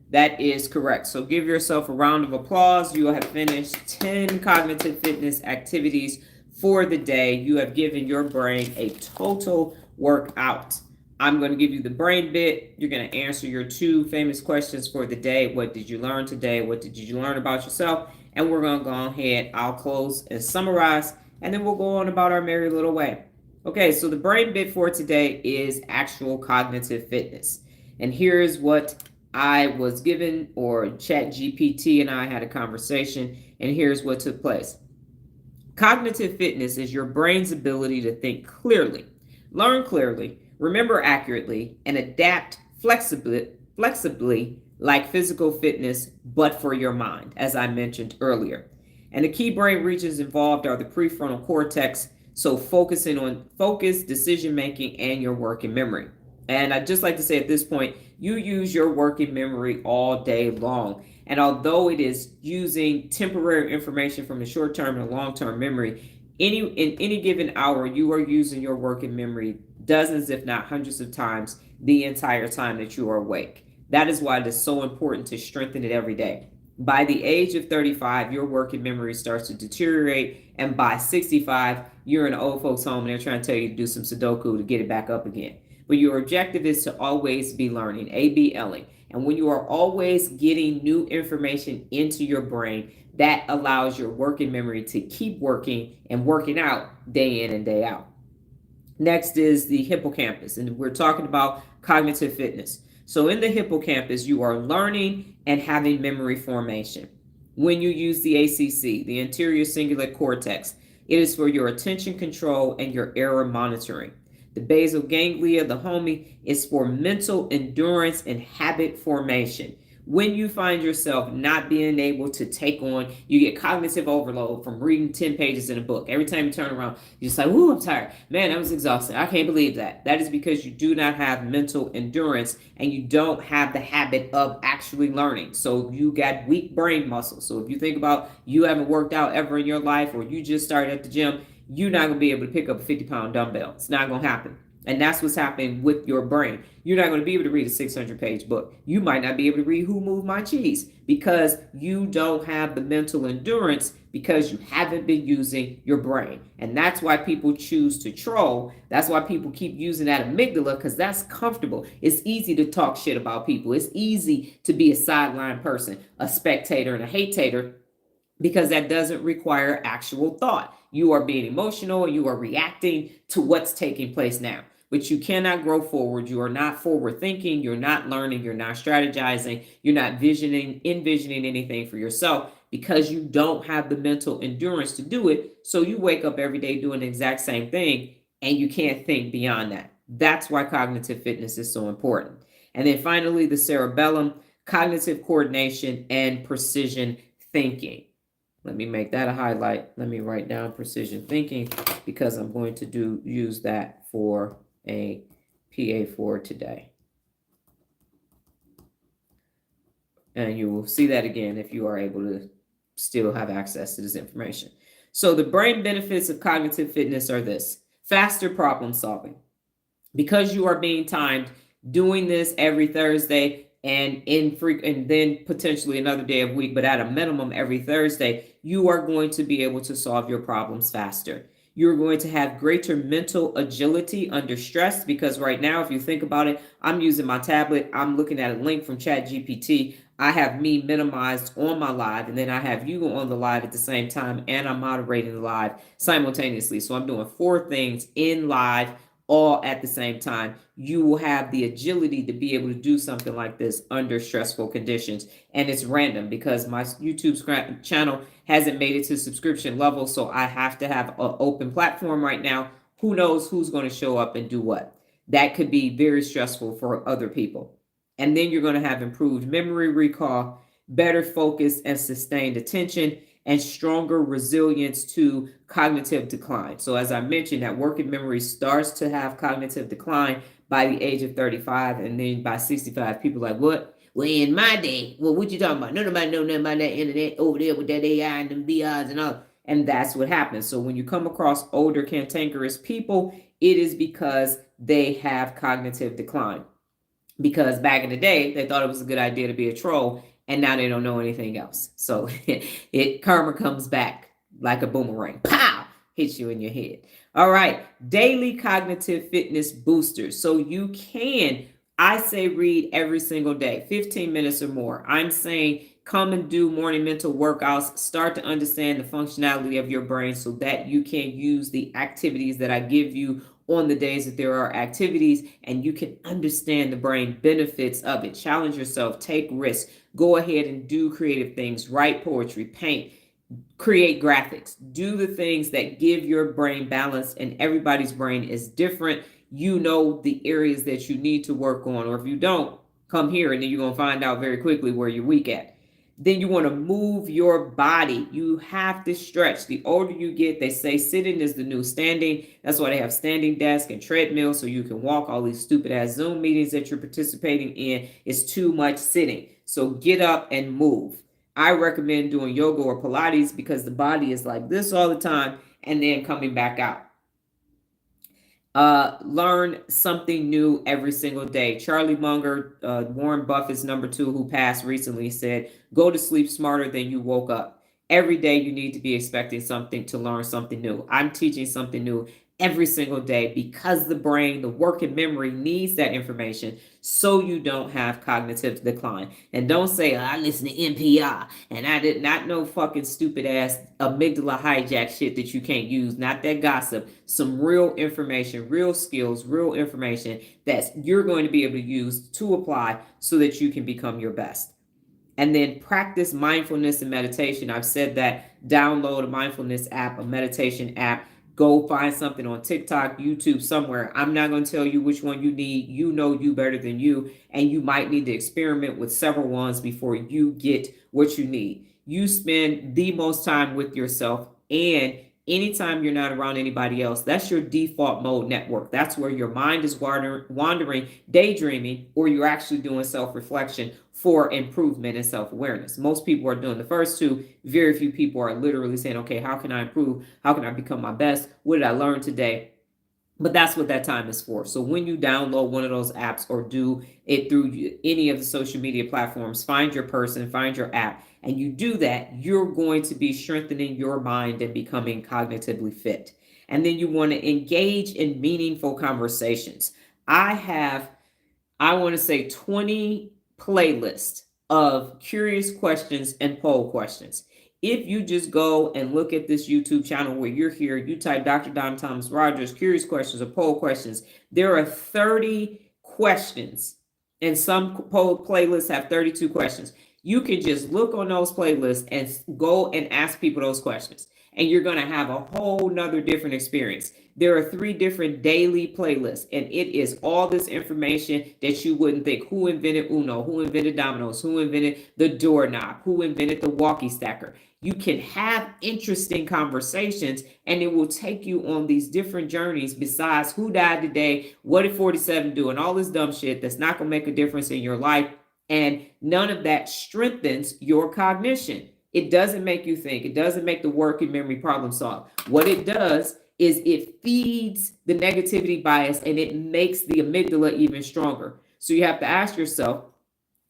That is correct. So give yourself a round of applause. You have finished 10 cognitive fitness activities for the day. You have given your brain a total workout. I'm going to give you the brain bit. You're going to answer your 2 famous questions for the day. What did you learn today? What did you learn about yourself? And we're going to go ahead. I'll close and summarize, and then we'll go on about our merry little way. Okay, so the brain bit for today is actual cognitive fitness. And here's what I was given, or ChatGPT and I had a conversation, and here's what took place. Cognitive fitness is your brain's ability to think clearly, learn clearly, remember accurately, and adapt flexibly like physical fitness, but for your mind, as I mentioned earlier. And the key brain regions involved are the prefrontal cortex, so focusing on focus, decision making, and your working memory. And I'd just like to say at this point, you use your working memory all day long. And although it is using temporary information from the short term and long term memory, in any given hour, you are using your working memory dozens, if not hundreds of times the entire time that you are awake. That is why it is so important to strengthen it every day. By the age of 35, your working memory starts to deteriorate. And by 65, you're in an old folks' home and they're trying to tell you to do some Sudoku to get it back up again. But your objective is to always be learning, ABLing. And when you are always getting new information into your brain, that allows your working memory to keep working and working out day in and day out. Next is the hippocampus, and we're talking about cognitive fitness. So in the hippocampus, you are learning and having memory formation. When you use the ACC, the anterior cingulate cortex, it is for your attention control and your error monitoring. The basal ganglia, the homie, is for mental endurance and habit formation. When you find yourself not being able to take on, you get cognitive overload from reading 10 pages in a book. Every time you turn around, you're just like, "Ooh, I'm tired. Man, I was exhausted. I can't believe that." That is because you do not have mental endurance and you don't have the habit of actually learning. So you got weak brain muscle. So if you think about you haven't worked out ever in your life, or you just started at the gym, you're not going to be able to pick up a 50-pound dumbbell. It's not going to happen. And that's what's happening with your brain. You're not going to be able to read a 600-page book. You might not be able to read Who Moved My Cheese because you don't have the mental endurance, because you haven't been using your brain. And that's why people choose to troll. That's why people keep using that amygdala, because that's comfortable. It's easy to talk shit about people. It's easy to be a sideline person, a spectator, and a hater, because that doesn't require actual thought. You are being emotional and you are reacting to what's taking place now. But you cannot grow forward. You are not forward thinking. You're not learning. You're not strategizing. You're not envisioning anything for yourself, because you don't have the mental endurance to do it. So you wake up every day doing the exact same thing and you can't think beyond that. That's why cognitive fitness is so important. And then finally, the cerebellum, cognitive coordination and precision thinking. Let me make that a highlight. Let me write down precision thinking, because I'm going to use that for a PA for today. And you will see that again if you are able to still have access to this information. So the brain benefits of cognitive fitness are this: faster problem solving. Because you are being timed, doing this every Thursday, and and then potentially another day of week, but at a minimum every Thursday, you are going to be able to solve your problems faster. You're going to have greater mental agility under stress, because right now, if you think about it, I'm using my tablet. I'm looking at a link from ChatGPT. I have me minimized on my live, and then I have you on the live at the same time, and I'm moderating the live simultaneously. So I'm doing 4 things in live all at the same time. You will have the agility to be able to do something like this under stressful conditions. And it's random, because my YouTube channel hasn't made it to subscription level. So I have to have an open platform right now. Who knows who's going to show up and do what? That could be very stressful for other people. And then you're going to have improved memory recall, better focus and sustained attention, and stronger resilience to cognitive decline. So as I mentioned, that working memory starts to have cognitive decline by the age of 35. And then by 65, people are like, what? Well, in my day, well, what you talking about? Nobody know nothing about that internet over there with that AI and them BIs and all. And that's what happens. So when you come across older cantankerous people, it is because they have cognitive decline. Because back in the day, they thought it was a good idea to be a troll, and now they don't know anything else. So karma comes back like a boomerang. Pow! Hits you in your head. All right. Daily cognitive fitness boosters. So you can, I say, read every single day, 15 minutes or more. I'm saying come and do morning mental workouts. Start to understand the functionality of your brain so that you can use the activities that I give you on the days that there are activities, and you can understand the brain benefits of it. Challenge yourself, take risks, go ahead and do creative things, write poetry, paint, create graphics, do the things that give your brain balance. And everybody's brain is different. You know the areas that you need to work on, or if you don't, come here and then you're going to find out very quickly where you're weak at. Then you want to move your body. You have to stretch. The older you get, they say sitting is the new standing. That's why they have standing desk and treadmill so you can walk. All these stupid ass Zoom meetings that you're participating in is too much sitting. So get up and move. I recommend doing yoga or Pilates because the body is like this all the time and then coming back out. Learn something new every single day. Charlie Munger, Warren Buffett's number 2, who passed recently, said, go to sleep smarter than you woke up. Every day you need to be expecting something to learn something new. I'm teaching something new every single day because the brain, the working memory needs that information so you don't have cognitive decline. And don't say, I listen to NPR and I did not know fucking stupid ass amygdala hijack shit that you can't use. Not that gossip. Some real information, real skills, real information that you're going to be able to use to apply so that you can become your best. And then practice mindfulness and meditation. I've said that. Download a mindfulness app, a meditation app. Go find something on TikTok, YouTube, somewhere. I'm not going to tell you which one you need. You know you better than you. And you might need to experiment with several ones before you get what you need. You spend the most time with yourself, and anytime you're not around anybody else, that's your default mode network. That's where your mind is wandering, daydreaming, or you're actually doing self-reflection for improvement and self-awareness. Most people are doing the first two. Very few people are literally saying, okay, how can I improve? How can I become my best? What did I learn today? But that's what that time is for. So when you download one of those apps or do it through any of the social media platforms, find your person, find your app, and you do that, you're going to be strengthening your mind and becoming cognitively fit. And then you want to engage in meaningful conversations. I want to say 20 playlists of curious questions and poll questions. If you just go and look at this YouTube channel where you're here, you type Dr. Donna Thomas-Rodgers, curious questions or poll questions, there are 30 questions, and some poll playlists have 32 questions. You can just look on those playlists and go and ask people those questions, and you're going to have a whole nother different experience. There are 3 different daily playlists, and it is all this information that you wouldn't think. Who invented Uno? Who invented dominoes? Who invented the doorknob? Who invented the walkie stacker? You can have interesting conversations, and it will take you on these different journeys besides who died today, what did 47 do, and all this dumb shit that's not going to make a difference in your life. And none of that strengthens your cognition. It doesn't make you think. It doesn't make the working memory problem solve. What it does is it feeds the negativity bias and it makes the amygdala even stronger. So you have to ask yourself,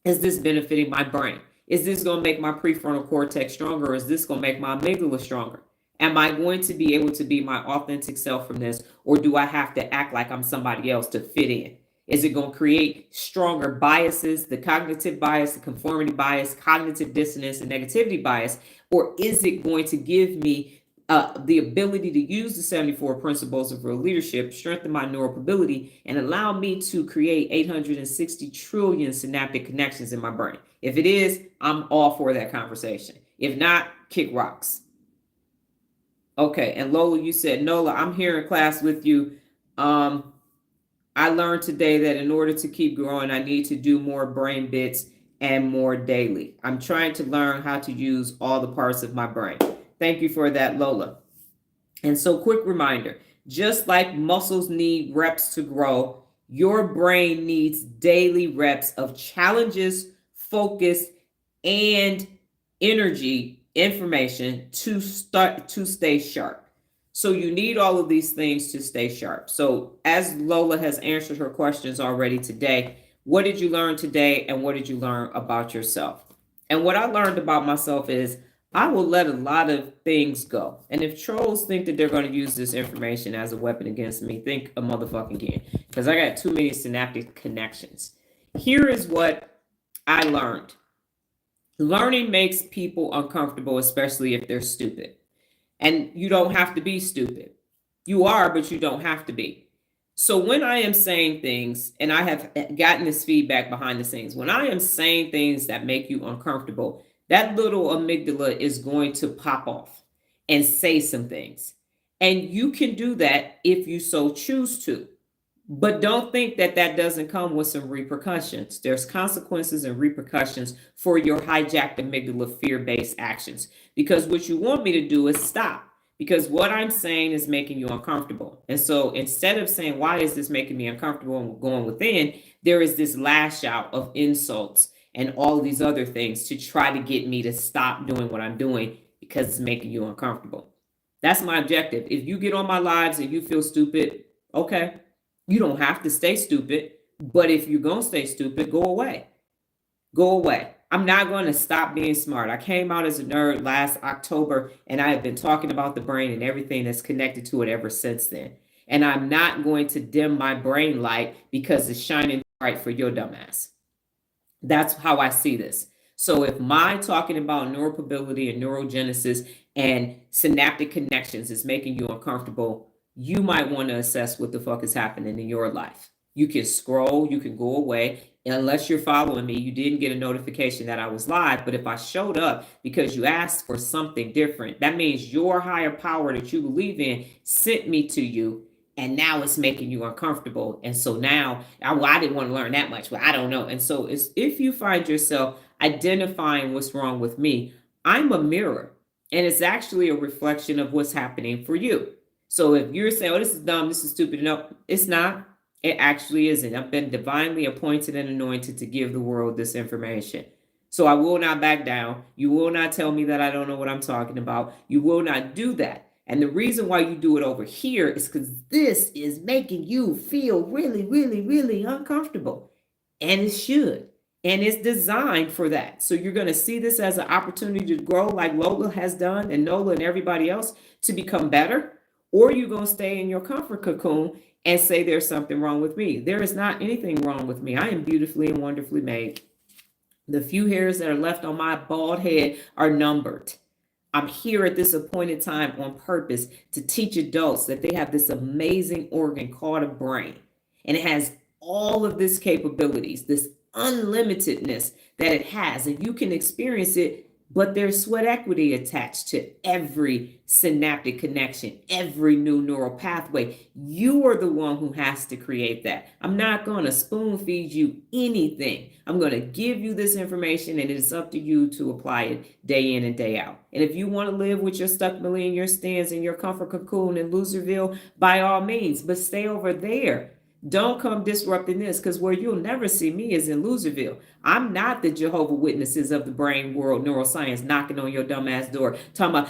is this benefiting my brain? Is this going to make my prefrontal cortex stronger, or is this going to make my amygdala stronger? Am I going to be able to be my authentic self from this, or do I have to act like I'm somebody else to fit in? Is it going to create stronger biases, the cognitive bias, the conformity bias, cognitive dissonance, and negativity bias? Or is it going to give me the ability to use the 74 principles of real leadership, strengthen my neuropability, and allow me to create 860 trillion synaptic connections in my brain? If it is, I'm all for that conversation. If not, kick rocks. Okay, and Lola, you said, Nola, I'm here in class with you. I learned today that in order to keep growing, I need to do more brain bits and more daily. I'm trying to learn how to use all the parts of my brain. Thank you for that, Lola. And so, quick reminder, just like muscles need reps to grow, your brain needs daily reps of challenges, focus, and energy information to stay sharp. So you need all of these things to stay sharp. So as Lola has answered her questions already today, what did you learn today and what did you learn about yourself? And what I learned about myself is I will let a lot of things go. And if trolls think that they're going to use this information as a weapon against me, think a motherfucking can. Because I got too many synaptic connections. Here is what I learned. Learning makes people uncomfortable, especially if they're stupid. And you don't have to be stupid. You are, but you don't have to be. So when I am saying things, and I have gotten this feedback behind the scenes, when I am saying things that make you uncomfortable, that little amygdala is going to pop off and say some things. And you can do that if you so choose to. But don't think that that doesn't come with some repercussions. There's consequences and repercussions for your hijacked amygdala fear-based actions. Because what you want me to do is stop. Because what I'm saying is making you uncomfortable. And so instead of saying, why is this making me uncomfortable and going within, there is this lash out of insults and all these other things to try to get me to stop doing what I'm doing because it's making you uncomfortable. That's my objective. If you get on my lives and you feel stupid, okay. You don't have to stay stupid, but if you're going to stay stupid, go away. Go away. I'm not going to stop being smart. I came out as a nerd last October, and I have been talking about the brain and everything that's connected to it ever since then. And I'm not going to dim my brain light because it's shining bright for your dumbass. That's how I see this. So if my talking about neuropability and neurogenesis and synaptic connections is making you uncomfortable, you might want to assess what the fuck is happening in your life. You can scroll, you can go away. Unless you're following me, you didn't get a notification that I was live. But if I showed up because you asked for something different, that means your higher power that you believe in sent me to you. And now it's making you uncomfortable. And so now, I didn't want to learn that much, but I don't know. And so if you find yourself identifying what's wrong with me, I'm a mirror. And it's actually a reflection of what's happening for you. So if you're saying, oh, this is dumb, this is stupid, no, it's not. It actually isn't. I've been divinely appointed and anointed to give the world this information. So I will not back down. You will not tell me that I don't know what I'm talking about. You will not do that. And the reason why you do it over here is because this is making you feel really, really, really uncomfortable. And it should. And it's designed for that. So you're going to see this as an opportunity to grow like Lola has done and Nola and everybody else to become better. Or you're going to stay in your comfort cocoon and say there's something wrong with me. There is not anything wrong with me. I am beautifully and wonderfully made. The few hairs that are left on my bald head are numbered. I'm here at this appointed time on purpose to teach adults that they have this amazing organ called a brain. And it has all of these capabilities, this unlimitedness that it has. And you can experience it, but there's sweat equity attached to every synaptic connection, every new neural pathway. You are the one who has to create that. I'm not going to spoon feed you anything. I'm going to give you this information, and it's up to you to apply it day in and day out. And if you want to live with your stuck million, your stands, and your comfort cocoon in Loserville, by all means, but stay over there. Don't come disrupting this, because where you'll never see me is in Loserville. I'm not the Jehovah Witnesses of the brain world, neuroscience, knocking on your dumbass door, talking about,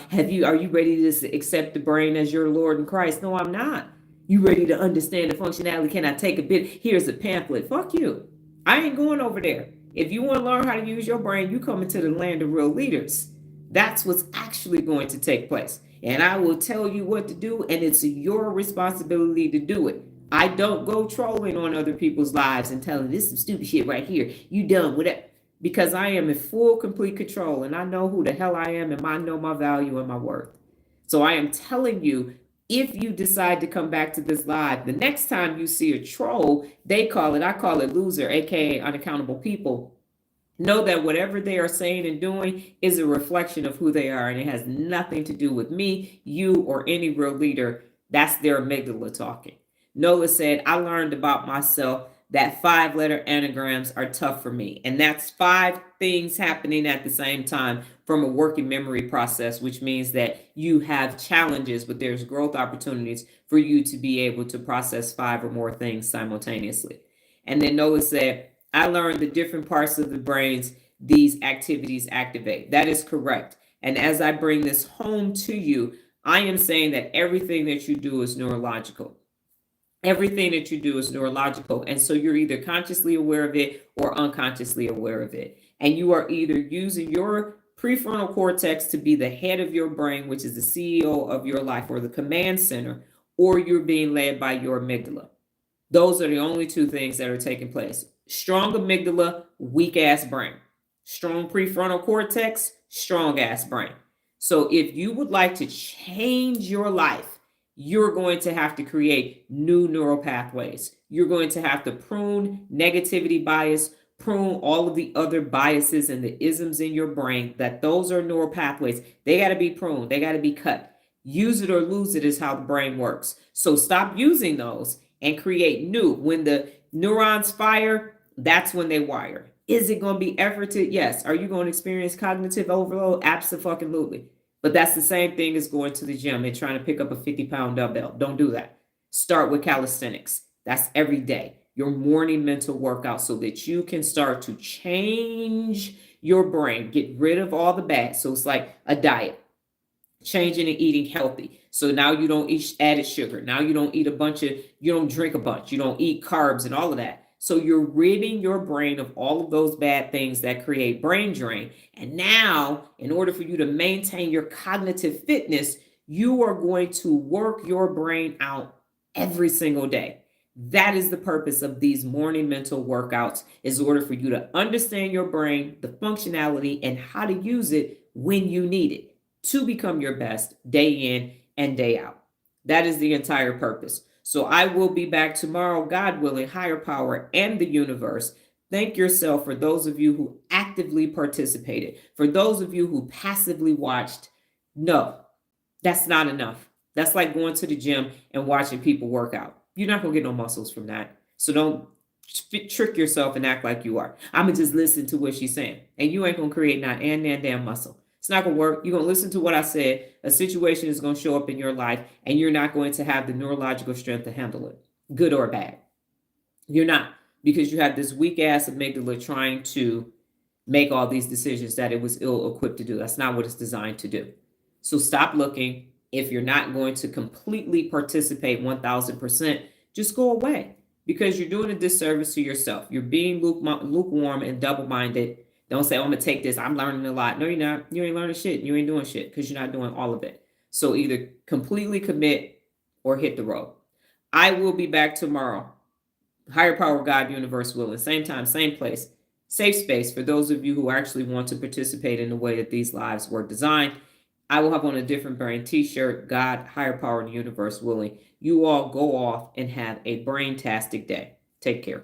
are you ready to accept the brain as your Lord and Christ? No, I'm not. You ready to understand the functionality? Can I take a bit? Here's a pamphlet. Fuck you. I ain't going over there. If you want to learn how to use your brain, you come into the land of real leaders. That's what's actually going to take place. And I will tell you what to do, and it's your responsibility to do it. I don't go trolling on other people's lives and telling this some stupid shit right here. You done with it. Because I am in full, complete control, and I know who the hell I am, and I know my value and my worth. So I am telling you, if you decide to come back to this live, the next time you see a troll, I call it loser, aka unaccountable people. Know that whatever they are saying and doing is a reflection of who they are, and it has nothing to do with me, you, or any real leader. That's their amygdala talking. Nola said, I learned about myself that 5-letter anagrams are tough for me. And that's 5 things happening at the same time from a working memory process, which means that you have challenges, but there's growth opportunities for you to be able to process 5 or more things simultaneously. And then Nola said, I learned the different parts of the brains these activities activate. That is correct. And as I bring this home to you, I am saying that everything that you do is neurological. Everything that you do is neurological. And so you're either consciously aware of it or unconsciously aware of it. And you are either using your prefrontal cortex to be the head of your brain, which is the CEO of your life or the command center, or you're being led by your amygdala. Those are the only two things that are taking place. Strong amygdala, weak ass brain. Strong prefrontal cortex, strong ass brain. So if you would like to change your life, you're going to have to create new neural pathways. You're going to have to prune negativity bias, prune all of the other biases and the isms in your brain, that those are neural pathways. They got to be pruned. They got to be cut. Use it or lose it is how the brain works. So stop using those and create new. When the neurons fire, that's when they wire. Is it going to be efforted? Yes. Are you going to experience cognitive overload? Absolutely. But that's the same thing as going to the gym and trying to pick up a 50-pound dumbbell. Don't do that. Start with calisthenics. That's every day. Your morning mental workout so that you can start to change your brain, get rid of all the bad. So it's like a diet, changing and eating healthy. So now you don't eat added sugar. Now you don't eat you don't drink a bunch. You don't eat carbs and all of that. So you're ridding your brain of all of those bad things that create brain drain. And now, in order for you to maintain your cognitive fitness, you are going to work your brain out every single day. That is the purpose of these morning mental workouts, is in order for you to understand your brain, the functionality, and how to use it when you need it to become your best day in and day out. That is the entire purpose. So I will be back tomorrow, God willing, higher power and the universe. Thank yourself for those of you who actively participated. For those of you who passively watched, no, that's not enough. That's like going to the gym and watching people work out. You're not going to get no muscles from that. So don't trick yourself and act like you are. I'm going to just listen to what she's saying. And you ain't going to create not and damn muscle. It's not going to work. You're going to listen to what I said. A situation is going to show up in your life, and you're not going to have the neurological strength to handle it, good or bad. You're not, because you have this weak ass amygdala trying to make all these decisions that it was ill equipped to do. That's not what it's designed to do. So stop looking. If you're not going to completely participate 1000%, just go away, because you're doing a disservice to yourself. You're being lukewarm and double-minded. Don't say, oh, I'm going to take this. I'm learning a lot. No, you're not. You ain't learning shit. You ain't doing shit, because you're not doing all of it. So either completely commit or hit the road. I will be back tomorrow. Higher power, God, universe willing. Same time, same place. Safe space for those of you who actually want to participate in the way that these lives were designed. I will have on a different brand t-shirt, God, higher power, and universe willing. You all go off and have a brain-tastic day. Take care.